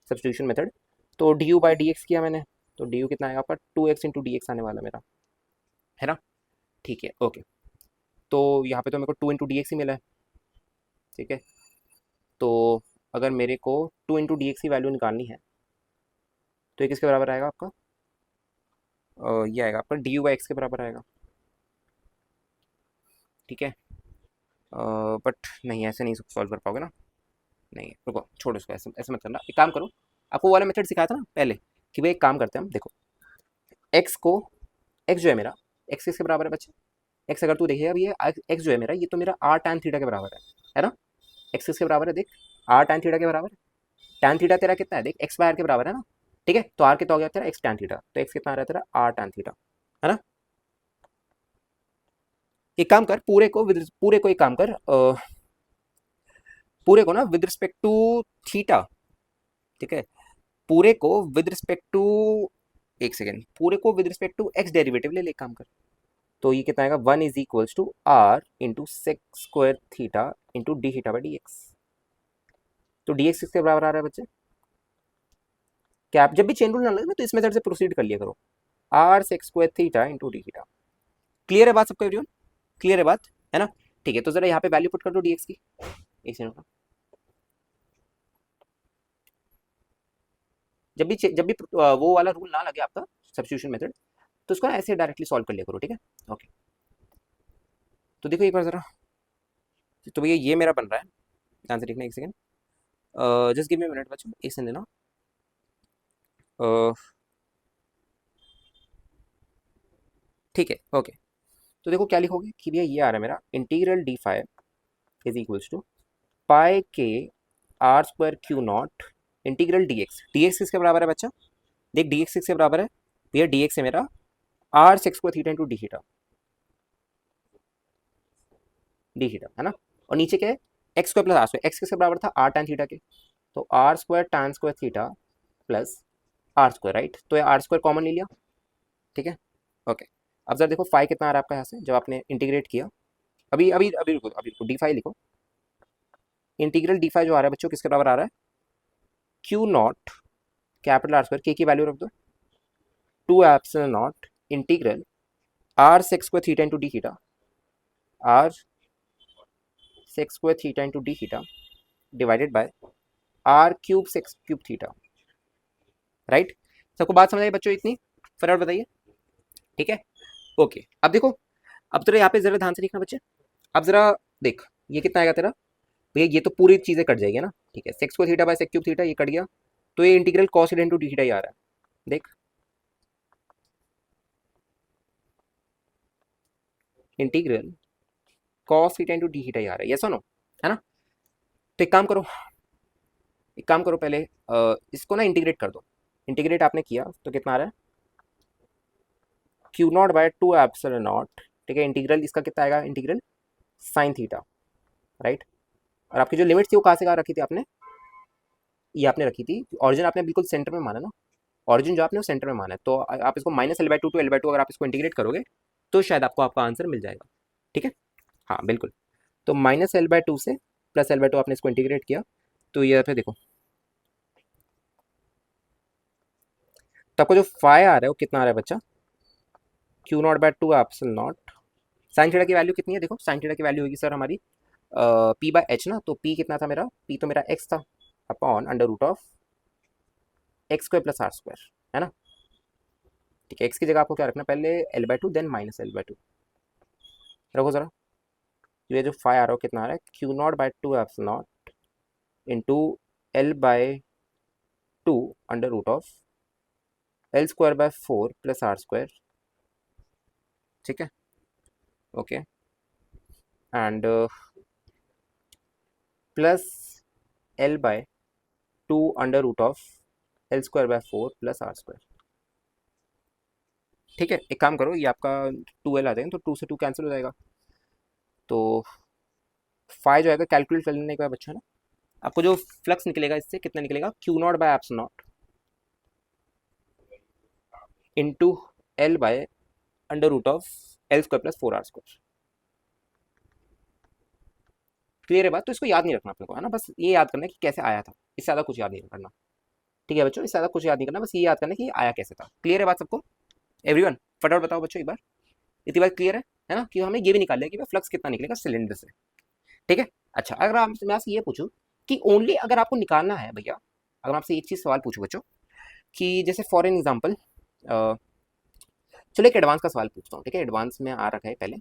substitution method. तो d u by D x किया मैंने, तो डी यू कितना आएगा आपका, 2x इंटू डी एक्स आने वाला मेरा, है ना। ठीक है, ओके। तो यहाँ पे तो मेरे को 2 इंटू डी एक्स ही मिला है, ठीक है। तो अगर मेरे को 2 इंटू डी एक्स की वैल्यू निकालनी है तो ये किसके बराबर आएगा आपका, ये आएगा आपका डी यू बाई एक्स के बराबर आएगा, ठीक है। बट नहीं, ऐसे नहीं सॉल्व कर पाओगे ना। नहीं रुको, छोड़ो इसको, ऐसे ऐसे मत करना। एक काम करो, आपको वो वाला मेथड सिखाया था ना पहले, कि भाई एक काम करते हैं हम, देखो एक्स को, एक्स जो है मेरा, एक्स किसके बराबर है बच्चे, एक्स अगर तू देखेगा अभी ये एक्स जो है मेरा, ये तो मेरा आर टैन थीटा के बराबर है ना। एक्स किसके बराबर है, देख आर टैन थीटा के बराबर है। टैन थीटा तेरा कितना है, देख एक्स बाय आर के बराबर है ना। ठीक है, तो आर कितना हो गया तेरा, एक्स टैन थीटा, तो एक्स कितना आ रहा है तेरा, आर टैन थीटा, है ना। एक काम कर, पूरे को एक काम कर, पूरे को ना विद रिस्पेक्ट टू थीटा, ठीक है, पूरे को विद रिस्पेक्ट टू, एक सेकेंड, पूरे को with respect to X derivative ले ले, एक काम कर। तो ये कितना आएगा, 1 is equals to R into sec square theta into D theta by D X. तो डी एक्स किसके बराबर आ रहा है बच्चे, क्या आप जब भी चेन रूल ना लगे तो इस मेथड से प्रोसीड कर लिया करो, R sec square theta into D theta. Clear है बात सबको एवरीवन, क्लियर है बात, है ना। ठीक है, तो जरा यहाँ पे वैल्यू पुट कर दो डी एक्स की, एक सेकंड। जब भी वो वाला रूल ना लगे आपका सब्स्टिट्यूशन मेथड, तो उसको ना ऐसे डायरेक्टली सॉल्व कर लिया करो, ठीक है। ओके, तो देखो एक बार जरा, तो भैया ये मेरा बन रहा है, ध्यान से देखना एक second, just give me minute बच्चों, एक सेकंड देना। ठीक है, ओके। तो देखो क्या लिखोगे कि भैया ये आ रहा है मेरा integral d five is equals to pi के are square Q naught integral d x. D x किसके बराबर है बच्चा, देख डी एक्स किसके बराबर है भैया, डी एक्स है मेरा R sec square theta into D theta, D theta, है ना। और नीचे क्या है, X square plus are square, X किसके बराबर था, आर टैन थीटा के, तो R square tan square theta plus are square, right. तो ये आर स्क्वायर कॉमन ले लिया, ठीक है, ओके। अब जरा देखो फाइव कितना आ रहा है आपका यहाँ से, जब आपने इंटीग्रेट किया, अभी अभी अभी रुको, डी फाइव लिखो, इंटीग्रल डी फाइव जो आ रहा है बच्चों किसके बराबर आ रहा है, Q naught capital are square, K की वैल्यू रख दो, 2 epsilon naught integral R sec square theta into D theta, R sec square theta into D theta divided by R cube sec cube theta, right. सबको बात समझ आई बच्चों इतनी, फटाफट बताइए, ठीक है, ओके। अब देखो, अब तेरा यहाँ पे जरा ध्यान से देखना बच्चे, अब जरा देख ये कितना आएगा तेरा भैया, ये तो पूरी चीजें कट जाएगी ना, ठीक है, sec square theta by sec cube theta ये कट गया, तो ये integral cos theta into D theta ही आ रहा है, देख integral cos theta into D theta ही आ रहा है, यस और नो, है ना। तो एक काम करो, एक काम करो पहले, इसको ना इंटीग्रेट कर दो, इंटीग्रेट आपने किया तो कितना आ रहा है, Q naught by 2 epsilon naught, ठीक है, इंटीग्रल इसका कितना आएगा, इंटीग्रल साइन थीटा, राइट। और आपकी जो लिमिट थी वो कहाँ से कहाँ रखी थी आपने, ये आपने रखी थी, ऑरिजिन आपने बिल्कुल सेंटर में माना ना, ऑरिजिन जो आपने वो सेंटर में माना है, तो आप इसको minus L by two to L by two अगर आप इसको इंटीग्रेट करोगे तो शायद आपको आपका आंसर मिल जाएगा, ठीक है। हाँ बिल्कुल, तो माइनस एल बाई टू से प्लस एल बाई टू आपने इसको इंटीग्रेट किया, तो ये फिर देखो, तो आपको जो फाइव आ रहा है वो कितना आ रहा है बच्चा, Q naught by two epsilon not, sine theta की वैल्यू कितनी है, देखो साइन थीटा की वैल्यू होगी सर हमारी पी बाय एच ना, तो पी कितना था मेरा, पी तो मेरा एक्स था, upon under root of x square plus are square, है ना। ठीक है, एक्स की जगह आपको क्या रखना, पहले L by two then minus L by two रखो जरा। ये जो फाइव आ रहा है कितना आ रहा है, Q naught by two eps naught into L by two under root of L square by four plus are square, ठीक है, okay, and plus L by two under root of L square by four plus are square, ठीक है। एक काम करो, ये आपका to L आ जाएगा, तो टू से टू कैंसिल हो जाएगा, तो फाइव जो आएगा कैलकुलेट कर लेने का बच्चा ना, आपको जो फ्लक्स निकलेगा इससे कितना निकलेगा, Q naught by eps naught into L by under root of L square plus 4r square. Clear है बात? तो इसको याद नहीं रखना अपने को, है ना, बस ये याद करना है कि कैसे आया था, इससे ज़्यादा कुछ याद नहीं करना। ठीक है बच्चों, इससे ज़्यादा कुछ याद नहीं करना, बस ये याद करना कि ये आया कैसे था। क्लियर है बात सबको? एवरीवन फटाफट बताओ बच्चों एक बार, इतनी बात क्लियर है ना, कि हमें ये भी निकाल लिया कि फ्लक्स कितना निकलेगा सिलेंडर से। ठीक है। अच्छा, अगर मैं आपसे ये पूछूं कि ओनली अगर आपको निकालना है भैया, अगर मैं आपसे एक चीज़ सवाल पूछूं बच्चों, कि जैसे फॉर एन एग्जाम्पल, चलो एक एडवांस का सवाल पूछता हूँ। ठीक है, एडवांस में आ रखा है पहले,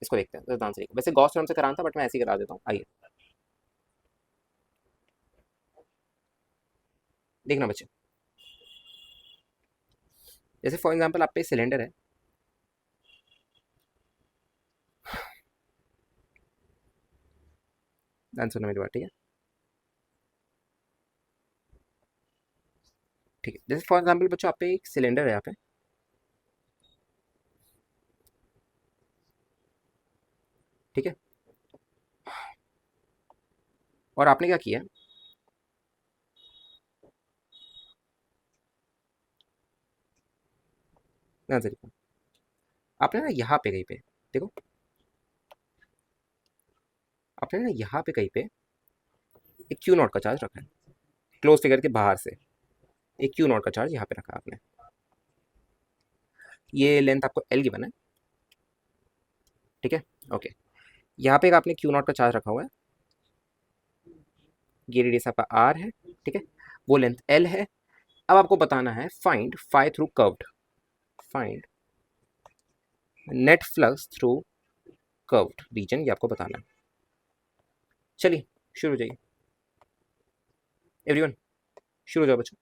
इसको देखते हैं। एडवांस वैसे गॉस थ्योरम से कराना था, बट मैं ऐसे ही करा देता हूँ। आइए देखना बच्चे, जैसे फॉर एग्जाम्पल आप पे सिलेंडर है, ध्यान सुनना मेरी बात। ठीक है, ठीक है, जैसे फॉर एग्जाम्पल बच्चों आप पे एक सिलेंडर है यहाँ पे। ठीक है, और आपने क्या किया, ध्यान से देखो, आपने ना यहाँ पे कहीं पे, देखो आपने ना यहाँ पे कहीं पे एक क्यू नॉट का चार्ज रखा है, क्लोज फिगर के बाहर से एक क्यू नॉट का चार्ज यहाँ पे रखा है आपने। ये लेंथ आपको एल गिवन है। ठीक है, ओके, यहाँ पे एक आपने क्यू नॉट का चार्ज रखा हुआ है, ये रेडियस आपका आर है। ठीक है, वो लेंथ एल है। अब आपको बताना है find phi through curved, find net flux through curved region, ये आपको बताना है। चलिए शुरू हो जाइए एवरीवन, शुरू हो जाओ बच्चों,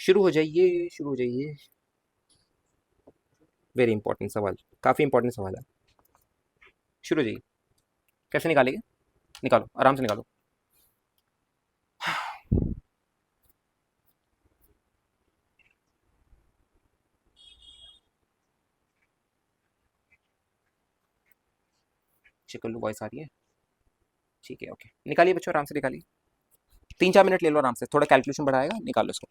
शुरू हो जाइए, शुरू हो जाइए। वेरी इंपॉर्टेंट सवाल, काफ़ी इंपॉर्टेंट सवाल है, शुरू हो जाइए। कैसे निकालेंगे, निकालो आराम से निकालो। चेक कर लो वॉइस आ रही है। ठीक है, ओके, निकालिए बच्चों, आराम से निकालिए, 3-4 मिनट ले लो आराम से, थोड़ा कैलकुलेशन बढ़ाएगा, निकालो इसको।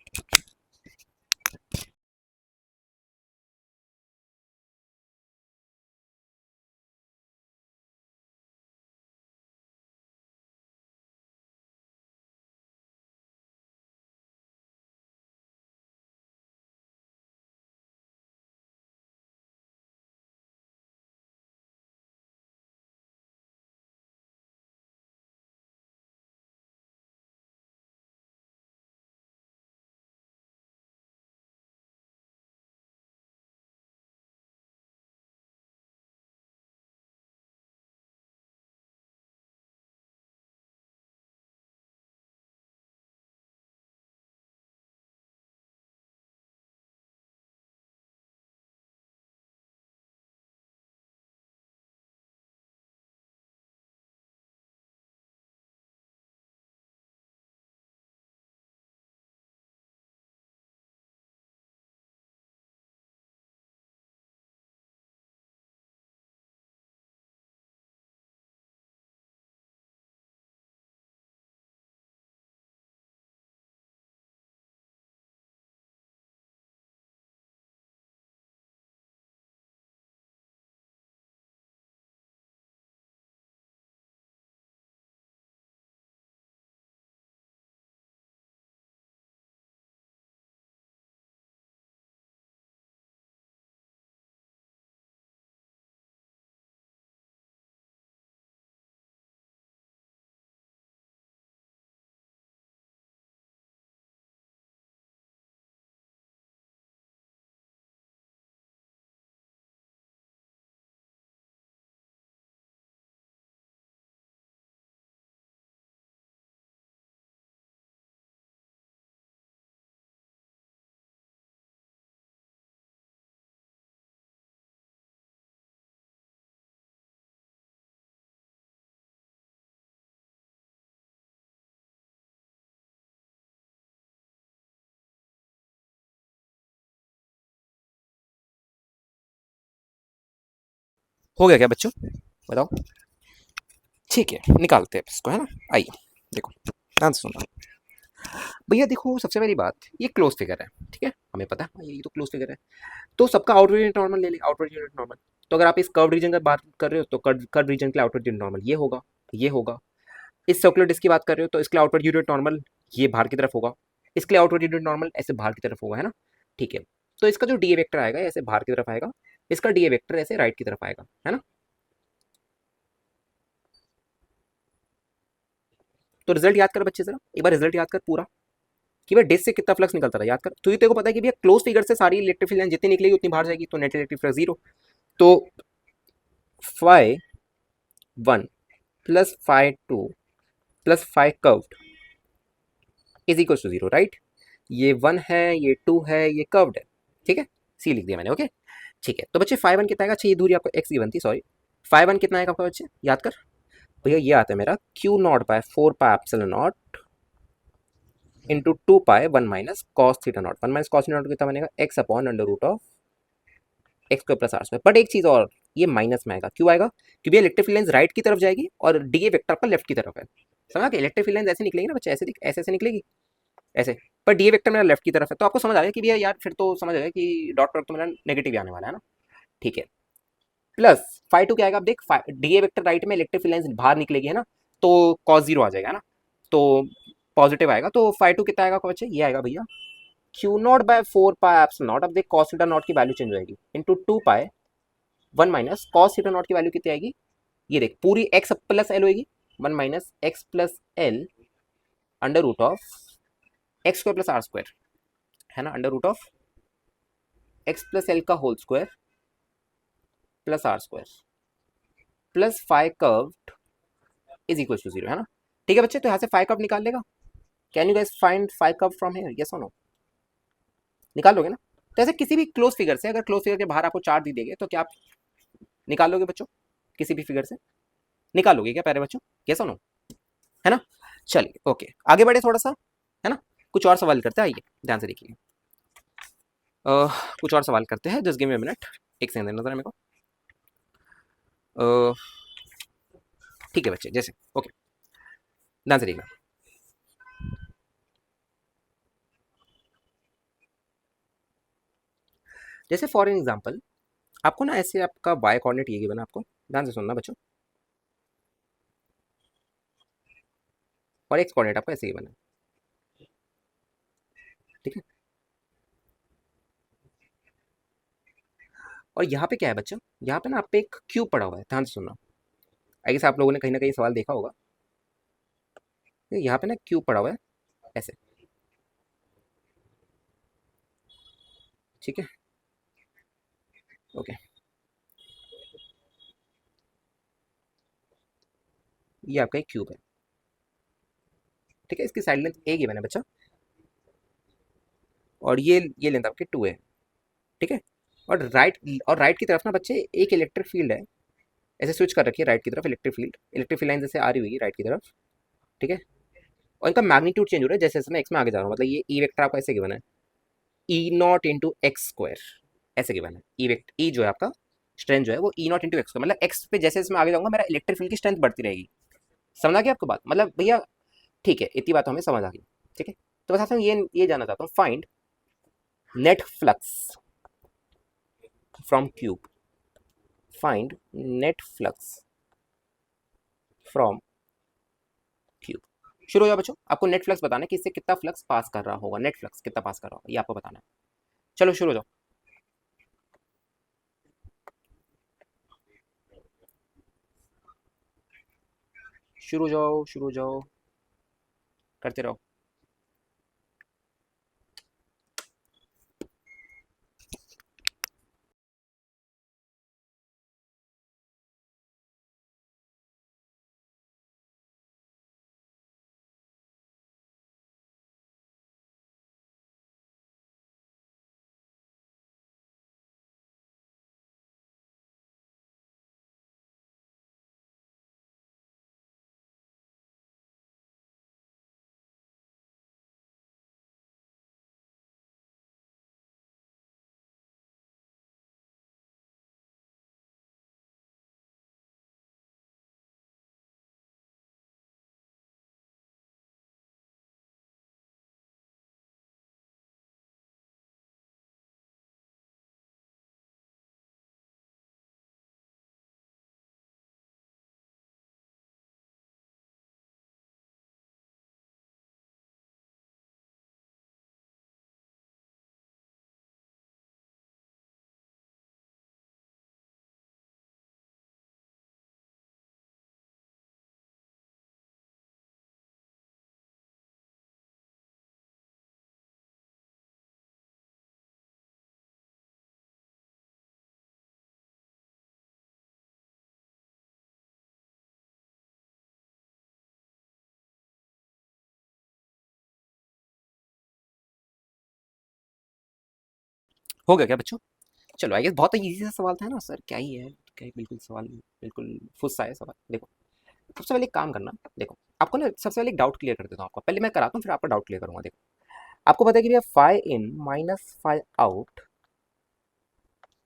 हो गया क्या बच्चों, बताओ। ठीक है, निकालते हैं इसको, है ना। आइए देखो, ध्यान से सुनना भैया। देखो सबसे पहली बात, ये क्लोज फिगर है, ठीक है, हमें पता है ये तो क्लोज फिगर है। तो सबका आउटवर्ड यूनिट नॉर्मल ले लें, आउटवर्ड यूनिट नॉर्मल। तो अगर आप इस कर्व रीजन की बात कर रहे हो तो कर्व रीजन के लिए आउटवर्ड यूनिट नॉर्मल ये होगा, ये होगा। इस सर्कुलर डिस्क की बात कर रहे हो तो इसके लिए आउटवर्ड यूनिट नॉर्मल ये बाहर की तरफ होगा, इसके लिए आउटवर्ड यूनिट नॉर्मल ऐसे बाहर की तरफ होगा, है ना। ठीक है, तो इसका जो डी ए वेक्टर आएगा ऐसे बाहर की तरफ आएगा, इसका डी ए वेक्टर ऐसे राइट की तरफ आएगा, है ना। तो रिजल्ट याद कर बच्चे, जरा एक बार रिजल्ट याद कर पूरा, कि भाई डिस्क से कितना फ्लक्स निकलता था, याद कर। तो ये तेरे को पता है कि भैया क्लोज फिगर से सारी इलेक्ट्रिक फील्ड जितनी निकलेगी उतनी बाहर जाएगी, तो नेट इलेक्ट्रिक फ्लक्स जीरो। तो phi one plus phi two plus phi curved is equal to zero, right. ये वन है, ये टू है, ये कर्व्ड है, ठीक है। सी लिख दिया मैंने, ओके। ठीक है, तो बच्चे फाई वन कितना आएगा, अच्छा ये दूरी आपको एक्स गिवन थी, सॉरी। फाई वन कितना आएगा आपका बच्चे, याद कर भैया। ये आता है मेरा Q naught by four pi epsilon naught into two pi one minus cos theta naught. One minus cos theta naught कितना बनेगा, X upon under root of x square plus are square. But एक चीज और, ये minus में आएगा, क्यों आएगा, क्योंकि इलेक्ट्रिक फील्ड लाइंस राइट की तरफ जाएगी और डी ए वेक्टर पर लेफ्ट की तरफ है। समझा कि इलेक्ट्रिक फील्ड लाइंस ऐसे निकलेगी ना बच्चे, ऐसे ऐसे ऐसे निकलेगी ऐसे, पर डी ए वेक्टर मेरा लेफ्ट की तरफ है। तो आपको समझ आ गया कि भैया यार, फिर तो समझ आ गया कि डॉट प्रोडक्ट तो मेरा नेगेटिव ही आने वाला है ना। ठीक है, प्लस फाई टू क्या आएगा, अब देख डी ए वेक्टर राइट में, इलेक्ट्रिक फील्ड लाइंस बाहर निकलेगी, है ना। तो कॉस जीरो आ जाएगा, है ना। तो पॉजिटिव आएगा, तो फाई टू कितना आएगा बच्चे, ये आएगा भैया Q naught by four pi epsilon naught. अब देख कॉस थीटा नॉट की वैल्यू चेंज हो जाएगी, into two pi one minus cos theta naught की वैल्यू कितनी आएगी, ये देख पूरी एक्स प्लस एल होगी, one minus x plus l under root of x square plus are square, है ना, under root of x plus l का whole square plus are square plus five curve is equal to zero, है ना। ठीक है बच्चे, तो यहाँ से फाइव कर्व निकाल लेगा। Can you guys find five curve from here, yes और नो, निकाल लोगे ना। तो ऐसे किसी भी क्लोज फिगर से, अगर क्लोज फिगर के बाहर आपको चार दी देंगे तो क्या आप निकाल लोगे बच्चों, किसी भी फिगर से निकाल लोगे क्या प्यारे बच्चों, यस और नो, है ना। चलिए ओके, आगे बढ़े थोड़ा सा, है ना। कुछ और सवाल करते हैं, आइए ध्यान से देखिए। कुछ और सवाल करते हैं, just give me a minute, एक सेकंड देना जरा मेरे को। ठीक है बच्चे, जैसे ओके, ध्यान से देखना। जैसे फॉर एग्जांपल आपको ना ऐसे आपका वाई कोऑर्डिनेट ये गिवन है आपको, ध्यान से सुनना बच्चों, और एक्स कोऑर्डिनेट आपको ऐसे गिवन है, ठीक है। और यहाँ पे क्या है बच्चों, यहाँ पे ना आप पे एक क्यूब पड़ा हुआ है, ध्यान से सुनना। आई गेस आप लोगों ने कहीं ना कहीं सवाल देखा होगा, यहाँ पे ना क्यूब पड़ा हुआ है ऐसे, ठीक है, ओके। ये आपका एक क्यूब है, ठीक है, इसकी साइड लेंथ ए गिवन है बच्चा, और ये लेंथ आपकी टू है, ठीक है। और राइट की तरफ ना बच्चे एक इलेक्ट्रिक फील्ड है, ऐसे स्विच कर रखी है राइट की तरफ, इलेक्ट्रिक फील्ड लाइन जैसे आ रही हुई राइट की तरफ, ठीक है। और इनका मैग्नीट्यूड चेंज हो रहा है जैसे जैसे मैं एक्स में आगे जा रहा हूँ, मतलब ये ई वेक्टर आपको ऐसे गिवन है, ई नॉट इंटू एक्स स्क्वायर, ऐसे गिवन है। ई वेक्टर ई जो है आपका स्ट्रेंथ जो है वो ई नॉट इंटू एक्स, मतलब एक्स पे जैसे जैसे मैं आगे जाऊंगा मेरा इलेक्ट्रिक फील्ड की स्ट्रेंथ बढ़ती रहेगी। समझ आ गया आपको बात, मतलब भैया ठीक है, इतनी बात हमें समझ आ गई, ठीक है। तो बस आपसे ये जानना चाहता हूँ, find net flux from cube, find net flux from cube. शुरू हो जाओ बच्चों, आपको नेट फ्लक्स बताना है कि इससे कितना फ्लक्स पास कर रहा होगा, नेट फ्लक्स कितना पास कर रहा होगा ये आपको बताना है। चलो शुरू हो जाओ, शुरू हो जाओ, करते रहो। हो गया क्या बच्चों? चलो आई गेस बहुत ही ईजी सा सवाल था ना सर, क्या ही है, क्या ही बिल्कुल सवाल, बिल्कुल फुस सा है सवाल। देखो सबसे पहले एक काम करना, देखो आपको ना सबसे पहले एक डाउट क्लियर कर देता हूँ आपका, पहले मैं कराता हूँ फिर आपका डाउट क्लियर करूंगा। देखो आपको पता है कि भैया फाई इन माइनस फाई आउट,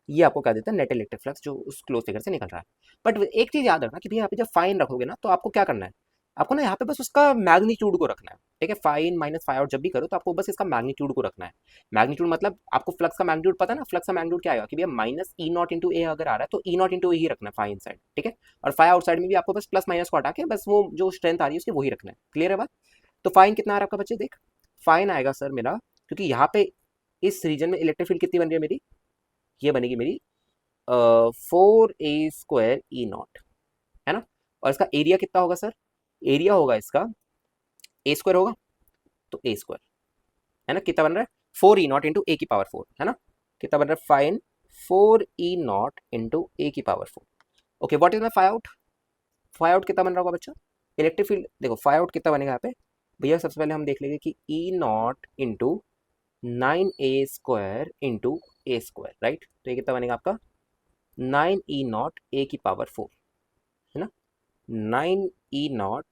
ये आपको क्या देता है, नेट इलेक्ट्रिक फ्लक्स जो उस क्लोज फिगर से निकल रहा है। बट एक चीज याद रखना कि भैया यहाँ पे जब फाइन रखोगे ना तो आपको क्या करना है, आपको ना यहाँ पे बस उसका मैग्नीट्यूड को रखना है। ठीक है, फाइन माइनस फाई आउट जब भी करो तो आपको बस इसका मैग्नीट्यूड को रखना है। मैग्नीट्यूड मतलब आपको फ्लक्स का मैग्नीट्यूड पता है ना, फ्लक्स का मैग्नीट्यूड क्या आएगा कि भैया माइनस ई नॉट इंटू ए अगर आ रहा है तो ई नॉट इंटू ए ही रखना है फाइन साइड। ठीक है, और फाई आउट साइड में भी आपको बस प्लस माइनस को हटा के बस वो जो स्ट्रेंथ आ रही है उसकी वही रखना है। क्लियर है बात? तो फाइन कितना आ रहा है आपका बच्चे, देख फाइन आएगा सर मेरा, क्योंकि यहाँ पे इस रीजन में इलेक्ट्रिक फील्ड कितनी बन रही है मेरी, ये बनेगी मेरी 4a² ई नॉट, है ना। और इसका एरिया कितना होगा सर, एरिया होगा इसका a² होगा, तो a², है ना, कितना बन रहा है 4e0 इंटू ए की पावर 4, है ना। कितना बन रहा है फाइन 4e0 इंटू ए की power 4। Okay what is my phi out, phi out कितना बन रहा होगा बच्चा, इलेक्ट्रिक फील्ड देखो फाई आउट कितना बनेगा यहाँ पे भैया, सबसे पहले हम देख लेंगे कि e naught into 9a² into a², right. तो ये कितना बनेगा आपका 9e0 ए की पावर 4, है ना, 9e0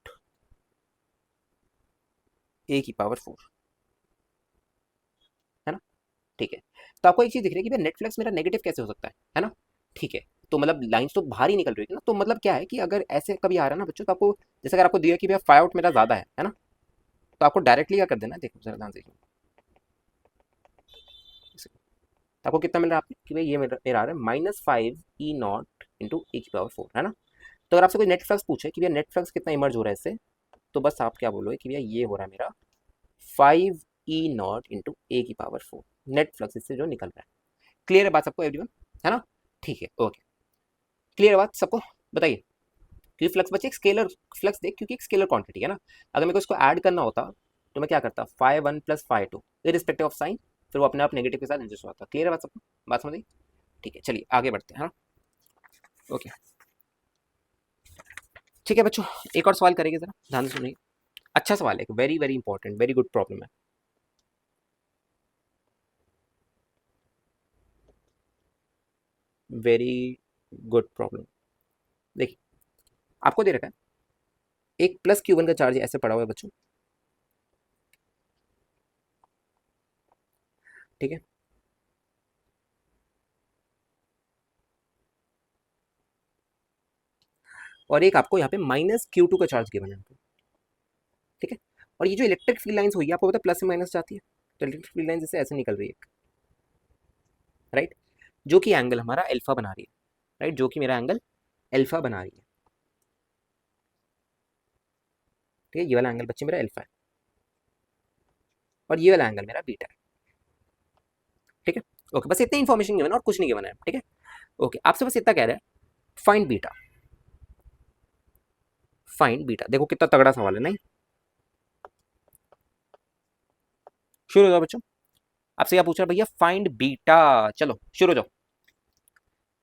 ए की पावर 4, है ना। ठीक है, तो आपको एक चीज दिख रही है कि भाई नेट फ्लक्स मेरा नेगेटिव कैसे हो सकता है ना। ठीक है, तो मतलब लाइंस तो बाहर ही निकल रही है ना, तो मतलब क्या है कि अगर ऐसे कभी आ रहा है ना बच्चों, तो आपको जैसे अगर आपको दिया कि भैया फाई आउट मेरा ज्यादा है ना, तो आपको डायरेक्टली क्या कर देना, देखो जरा ध्यान से देखो, तो आपको कितना मिल रहा है आपको कि भाई ये मेरा आ रहा है -5e0 इंटू ए की पावर 4, है ना। तो अगर आपसे कोई नेट फ्लक्स पूछे कि भैया नेट फ्लक्स कितना इमर्ज हो रहा है इससे, तो बस आप क्या बोलोगे कि भैया ये हो रहा है मेरा 5e0 इंटू ए की पावर 4, नेट फ्लक्स इससे जो निकल रहा है। क्लियर है बात सबको एवरीवन, है ना। ठीक है ओके, क्लियर है बात सबको, बताइए। क्योंकि फ्लक्स बच्चे एक स्केलर फ्लक्स देख, क्योंकि एक स्केलर क्वांटिटी है ना, अगर मेरे को इसको ऐड करना होता तो मैं क्या करता, phi one plus phi two irrespective of sign, फिर वो अपने आप नेगेटिव के साथ एडजस्ट होता। क्लियर है बात सबको, बात समझ आई। ठीक है चलिए आगे बढ़ते हैं, हाँ ओके। ठीक है बच्चों, एक और सवाल करेंगे जरा ध्यान से सुनिए, अच्छा सवाल है, very very important, very good problem है। वेरी गुड प्रॉब्लम, देखिए आपको दे रखा है एक प्लस Q1 का चार्ज ऐसे पड़ा हुआ है बच्चों, ठीक है, और एक आपको यहाँ पे -Q2 का चार्ज गिवन है, ठीक है। और ये जो इलेक्ट्रिक फील्ड लाइंस हुई है आपको पता है प्लस से माइनस जाती है, तो इलेक्ट्रिक फील्ड लाइन जैसे ऐसे निकल रही है, राइट, जो कि एंगल हमारा अल्फा बना रही है, राइट, जो कि मेरा एंगल अल्फा बना रही है, ठीक है। ये वाला एंगल बच्चे मेरा अल्फा है और ये वाला एंगल मेरा बीटा है, ठीक है। ओके बस इतनी इन्फॉर्मेशन गिवन है और कुछ नहीं गिवन है, ठीक है। ओके आपसे बस इतना कह रहा है फाइंड बीटा, फाइंड बीटा, देखो कितना तगड़ा सवाल है नहीं। शुरू हो जाओ बच्चों, आपसे क्या पूछ रहा है भैया, फाइंड बीटा, चलो शुरू हो जाओ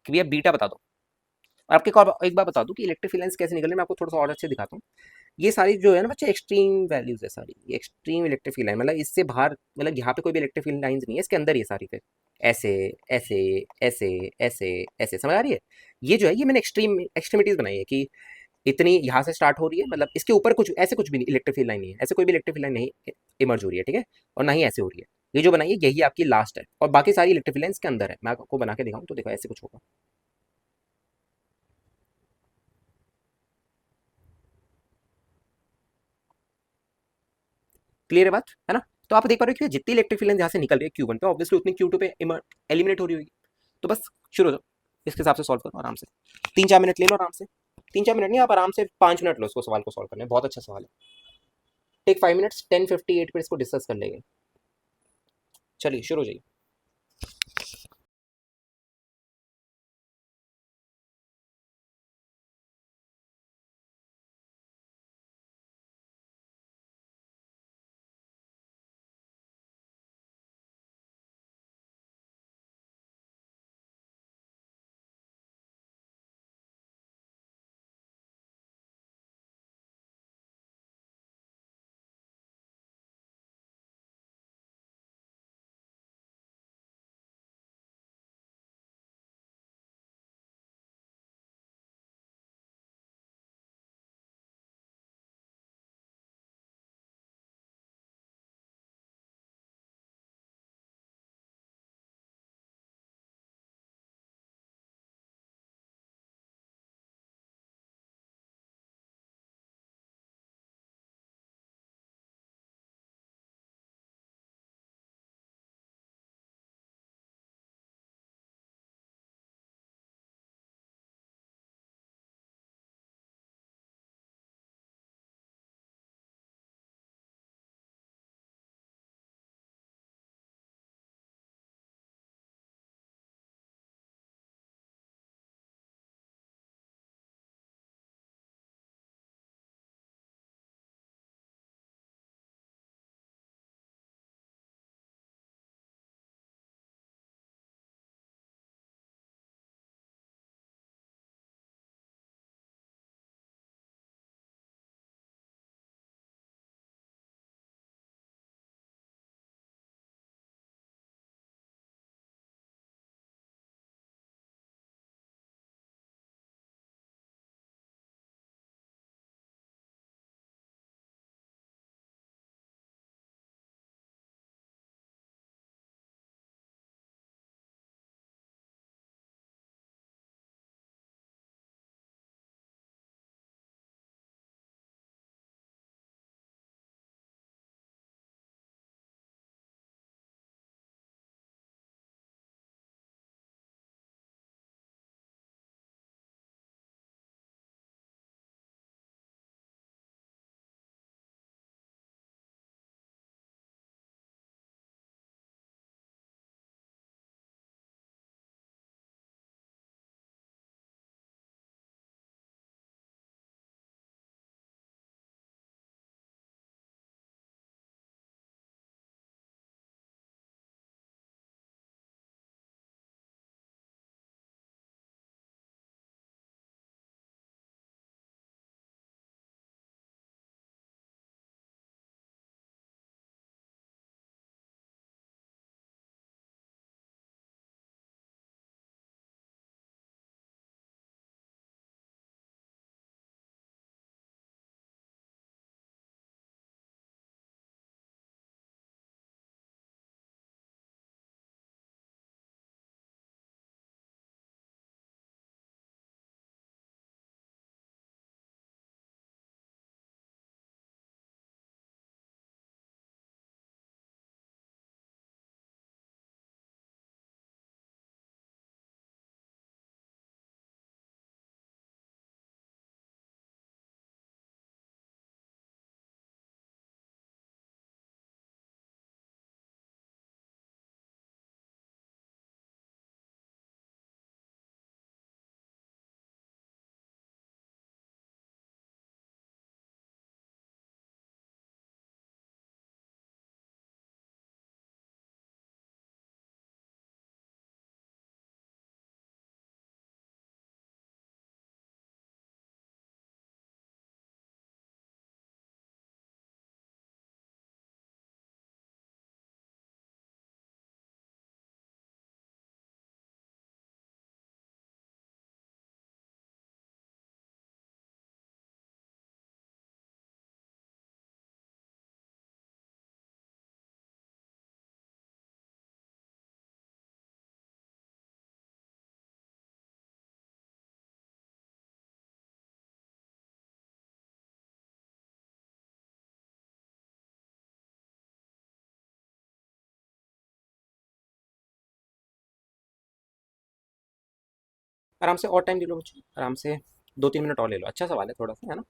कि भैया बीटा बता दो। और आपके एक बार बता दूं कि इलेक्ट्रिक फील्ड लाइंस कैसे निकल रही है, मैं आपको थोड़ा सा और अच्छे दिखाता हूँ। ये सारी जो है ना बच्चे एक्सट्रीम वैल्यूज है सारी, ये एक्सट्रीम इलेक्ट्रिक फील्ड लाइन, मतलब इससे बाहर, मतलब यहाँ पे कोई भी इलेक्ट्रिक फील्ड लाइंस नहीं है, इसके अंदर ये सारी फिर ऐसे ऐसे ऐसे ऐसे ऐसे, समझ आ रही है। ये जो है ये मैंने एक्सट्रीम एक्सट्रीमिटीज बनाई है कि इतनी यहाँ से स्टार्ट हो रही है, मतलब इसके ऊपर कुछ ऐसे कुछ भी नहीं इलेक्ट्रिक फील्ड लाइन नहीं है, ऐसे कोई भी इलेक्ट्रिक फील्ड लाइन नहीं इमर्ज हो रही है, ठीक है। और ना ही ऐसे हो रही है, ये जो बनाई है यही आपकी लास्ट है, और बाकी सारी इलेक्ट्रिक फील्ड लाइन्स के अंदर है। मैं आपको बना के दिखाऊँ तो देखो ऐसे कुछ होगा। क्लियर है बात, है ना। तो आप देख पा रहे हो कि जितनी इलेक्ट्रिक फील्ड यहाँ से निकल रही है Q1 पे, ऑब्वियसली उतनी Q2 पे एलिमिनेट हो रही होगी। तो बस शुरू हो जाओ, इसके हिसाब से सॉल्व करो आराम से, 3-4 मिनट ले लो आराम से, 3-4 मिनट नहीं, आप आराम से 5 मिनट लो इसको सवाल को सॉल्व करने में, बहुत अच्छा सवाल है। टेक 5 मिनट्स, 10:58 पर इसको डिस्कस कर लेंगे। चलिए शुरू हो जाइए। आराम से और टाइम ले लो बच्चों, आराम से 2-3 मिनट और ले लो। अच्छा सवाल है थोड़ा सा, है ना,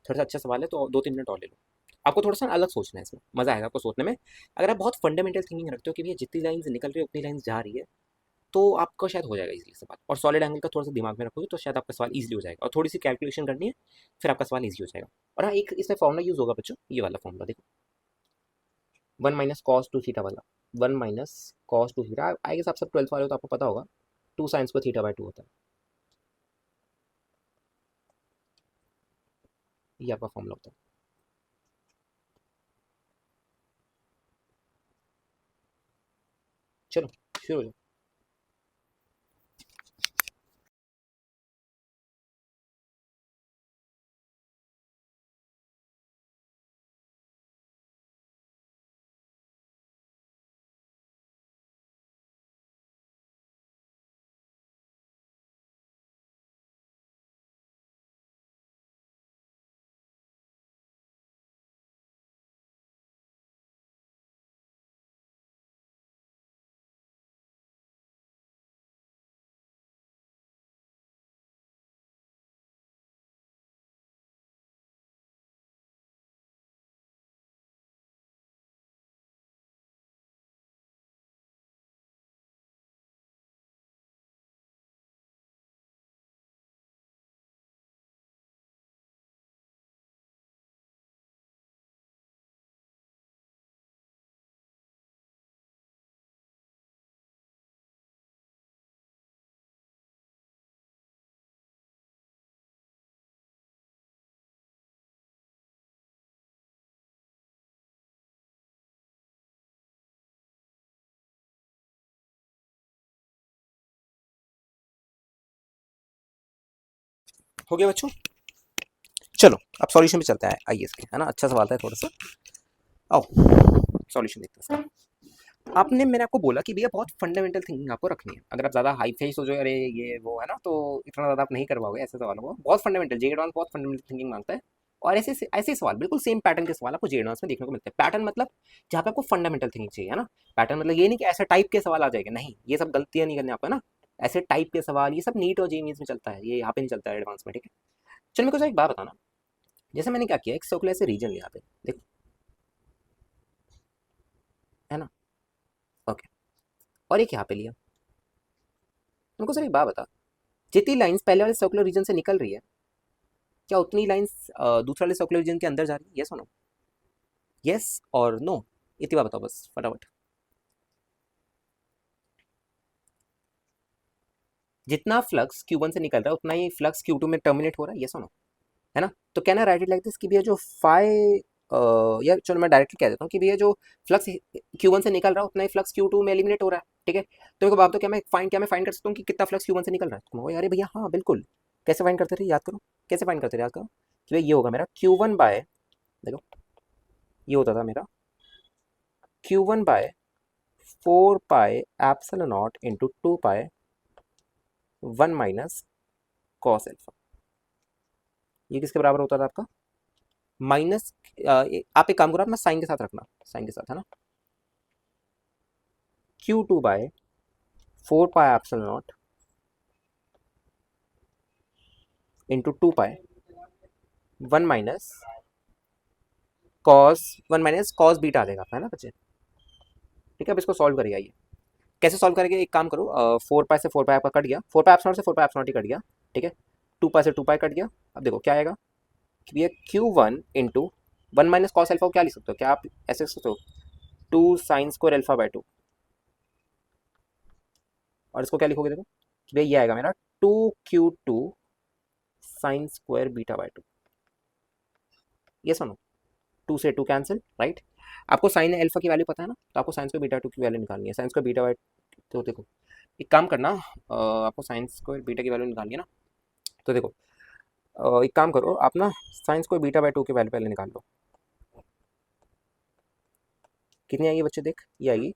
थोड़ा सा अच्छा सवाल है, तो 2-3 मिनट और ले लो। आपको थोड़ा सा अलग सोचना है, इसमें मज़ा आएगा आपको सोचने में। अगर आप बहुत फंडामेंटल थिंकिंग रखते हो कि भैया जितनी लाइन्स निकल रही है उतनी लाइन्स जा रही है, तो आपको शायद हो जाएगा इजीली सवाल। और सॉलिड एंगल का थोड़ा सा दिमाग में रखोगे तो शायद आपका सवाल इजीली हो जाएगा, और थोड़ी सी कैलकुलेशन करनी है, फिर आपका सवाल इजी हो जाएगा। और हाँ, एक इसमें फॉर्मूला यूज़ होगा बच्चों, ये वाला फॉर्मूला देखो, 1 - cos 2 थीटा वाला। 1 - cos 2 थीटा, आई गेस आप सब 12th वाले हो तो आपको पता होगा, 2 sin² थीटा/2 होता है। ये आपका फॉर्मूला होता है। चलो शुरू हो जाओ। हो गया बच्चों, चलो अब सॉल्यूशन पे चलते हैं। आइए इसके, है ना, अच्छा सवाल था थोड़ा सा। आओ सॉल्यूशन देखते हैं। आपने, मैंने आपको बोला कि भैया बहुत फंडामेंटल थिंकिंग आपको रखनी है। अगर आप ज़्यादा हाई फाई सोचो अरे ये वो है ना, तो इतना ज़्यादा आप नहीं कर पाओगे ऐसे सवालों को। बहुत फंडामेंटल, जे एडवांस बहुत फंडामेंटल थिंकिंग मांगता है। और ऐसे ऐसे सवाल, बिल्कुल सेम पैटर्न के सवाल आपको जे एडवांस में देखने को मिलते हैं। पैटर्न मतलब जहाँ पे आपको फंडामेंटल थिंकिंग चाहिए, है ना। पैटर्न मतलब ये नहीं कि ऐसे टाइप के सवाल आ जाएंगे, नहीं, ये सब गलतियाँ नहीं करनी आपको, है ना। ऐसे टाइप के सवाल ये सब नीट और जेईई में चलता है, ये यहाँ पे नहीं चलता है एडवांस में, ठीक है। चलो मेरे को एक बात बताना, जैसे मैंने क्या किया, एक सर्कुलर से रीजन लिया पे, देखो, है ना, ओके, और एक यहाँ पे लिया। तुमको सर एक बात बता, जितनी लाइंस पहले वाले सर्कुलर रीजन से निकल रही है, क्या उतनी लाइंस दूसरे वाले सर्कुलर रीजन के अंदर जा रही है? यस और नो, यस और नो, इतनी बात बताओ बस फटाफट। जितना फ्लक्स Q1 से निकल रहा है उतना ही फ्लक्स Q2 में टर्मिनेट हो रहा है, यस और नो, है ना। तो can I write it like this कि भैया जो फाई, या चलो मैं डायरेक्टली कह देता हूँ कि भैया जो फ्लक्स Q1 से निकल रहा है उतना ही फ्लक्स Q2 में एलिमिनेट हो रहा है, ठीक है। तो मेरे को बात, तो क्या मैं फाइंड कर सकता हूँ कि कितना फ्लक्स Q1 से निकल रहा है? तुम कहोगे अरे भैया हाँ बिल्कुल, कैसे फाइंड करते थे याद करो, कैसे फाइंड करते थे याद करो, कि भैया ये होगा मेरा Q1 बाय, देखो ये होता था मेरा Q1 by 4 pi epsilon naught into 2 pi 1 - cos alpha. ये किसके बराबर होता था आपका? माइनस, आप एक काम करो, अपना साइन के साथ रखना, साइन के साथ, है ना, Q2 by 4 pi epsilon naught into 2 pi 1 - cos beta आ जाएगा, है ना बच्चे। ठीक है, अब इसको सॉल्व करिए, आइए कैसे सॉल्व करेंगे। एक काम करो, 4 पाई से 4 पाई आपका कट गया, 4 पाई एप्सिलॉन से 4 पाई एप्सिलॉन ही कट गया, ठीक है। 2 पाई से 2 पाई कट गया। अब देखो क्या आएगा कि ये Q1 इंटू 1 - कॉस एल्फा को क्या लिख सकते हो, क्या आप ऐसे लिख सकते हो, 2 sin² एल्फा/2। और इसको क्या लिखोगे, देखो कि भैया ये आएगा मेरा 2Q2 sin² बीटा/2। ये सुनो, 2 से 2 कैंसिल, राइट। आपको साइन एल्फा की वैल्यू पता है ना, तो आपको sin² बीटा/2 की वैल्यू निकालनी है। sin²बीटा, तो देखो एक काम करना, आपको sin²बीटा की वैल्यू निकालनी है ना, तो देखो एक काम करो आप ना, sin²बीटा/2 की वैल्यू पहले निकाल लो। कितनी आएगी बच्चे, देख ये आएगी,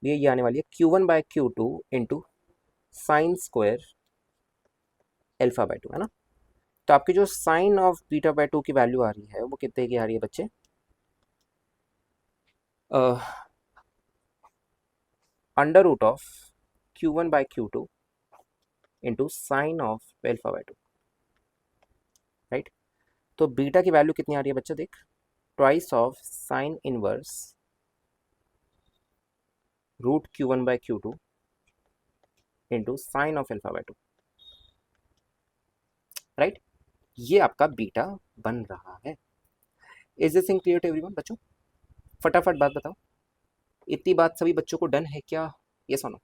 ये आने वाली है Q1/Q2 इंटू sin² एल्फा/2, है ना। तो आपकी जो साइन ऑफ बीटा/2 की वैल्यू आ रही है वो कितने की आ रही है बच्चे, under root of Q1/Q2 into sine of alpha by 2, right. तो बीटा की वैल्यू कितनी आ रही है बच्चा, देख, twice of sine inverse root Q1/Q2 into sine of alpha by 2, right. ये आपका बीटा बन रहा है। Is this thing clear to everyone बच्चों? फटाफट बात बताओ, इतनी बात सभी बच्चों को डन है क्या? ये सुनो,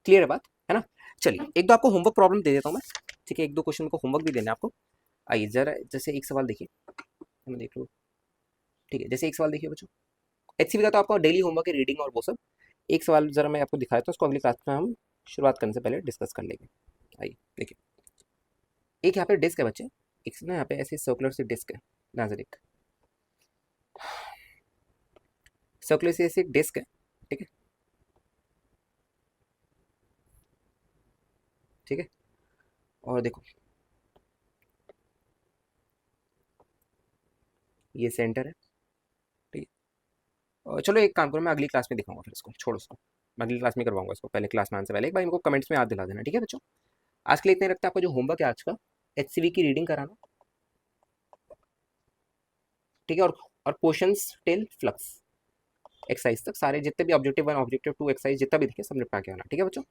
क्लियर है बात, है ना? चलिए एक दो आपको होमवर्क प्रॉब्लम दे देता हूँ मैं, ठीक है, एक दो क्वेश्चन को होमवर्क भी देना है आपको। आइए जरा, जैसे एक सवाल देखिए, मैं देख लूँ, ठीक है, जैसे एक सवाल देखिए बच्चों, HCV का तो आपका डेली होमवर्क है, रीडिंग और वो सब। एक सवाल जरा मैं आपको दिखाया था, उसको अगली क्लास में हम शुरुआत करने से पहले डिस्कस कर लेंगे। आइए देखिए, एक यहाँ पे डिस्क है बच्चे, एक ना यहाँ पे ऐसी सर्कुलर सी डिस्क है, नाजरिक सर्कुलर सी ऐसी डिस्क है, ठीक है, ठीक है। और देखो ये सेंटर है, ठीक है। और चलो एक काम करो, मैं अगली क्लास में दिखाऊंगा, फिर इसको छोड़ो, उसको मैं अगली क्लास में करवाऊंगा इसको, पहले क्लास में आने से पहले एक बार इनको कमेंट्स में याद दिला देना, ठीक है बच्चों। आज के लिए इतने रखते हैं, आपका जो होमवर्क है आज का, HCV की रीडिंग कराना, ठीक है, और क्वेश्चंस टिल फ्लक्स एक्सरसाइज तक, सारे जितने भी ऑब्जेक्टिव 1 ऑब्जेक्टिव 2 एक्सरसाइज जितना भी दिखे सब निपटा के आना, ठीक है बच्चों।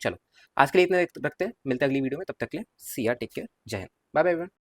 चलो आज के लिए इतने रखते हैं, मिलते हैं अगली वीडियो में, तब तक के लिए सी या टेक केयर, जय हिंद, बाय बाय।